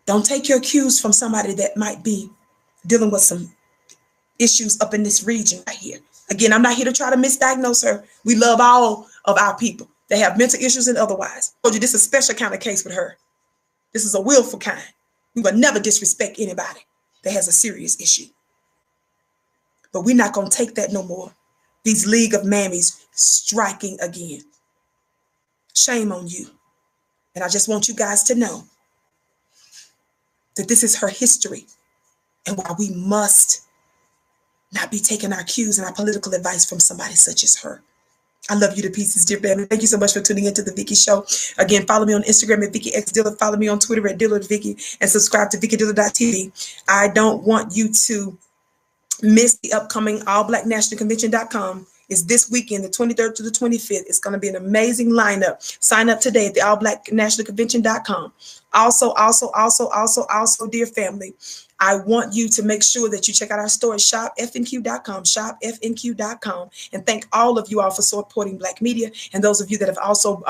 S1: Don't take your cues from somebody that might be dealing with some issues up in this region right here. Again, I'm not here to try to misdiagnose her. We love all of our people. They have mental issues and otherwise. I told you this is a special kind of case with her. This is a willful kind. We will never disrespect anybody that has a serious issue. But we're not going to take that no more. These League of Mammies striking again. Shame on you. And I just want you guys to know that this is her history and why we must not be taking our cues and our political advice from somebody such as her. I love you to pieces, dear family. Thank you so much for tuning into the Vicky Show. Again, follow me on Instagram at VickyXDillard. Follow me on Twitter at DillardVicky and subscribe to VickyDillard.tv. I don't want you to miss the upcoming allblacknationalconvention.com. It's this weekend, the 23rd to the 25th. It's going to be an amazing lineup. Sign up today at the allblacknationalconvention.com. Also, dear family, I want you to make sure that you check out our store at shopfnq.com, shopfnq.com, and thank all of you all for supporting Black media, and those of you that have also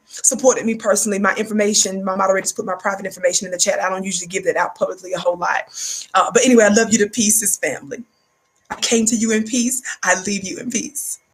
S1: supported me personally. My information, my moderators put my private information in the chat. I don't usually give that out publicly a whole lot. But anyway, I love you to pieces, family. I came to you in peace. I leave you in peace.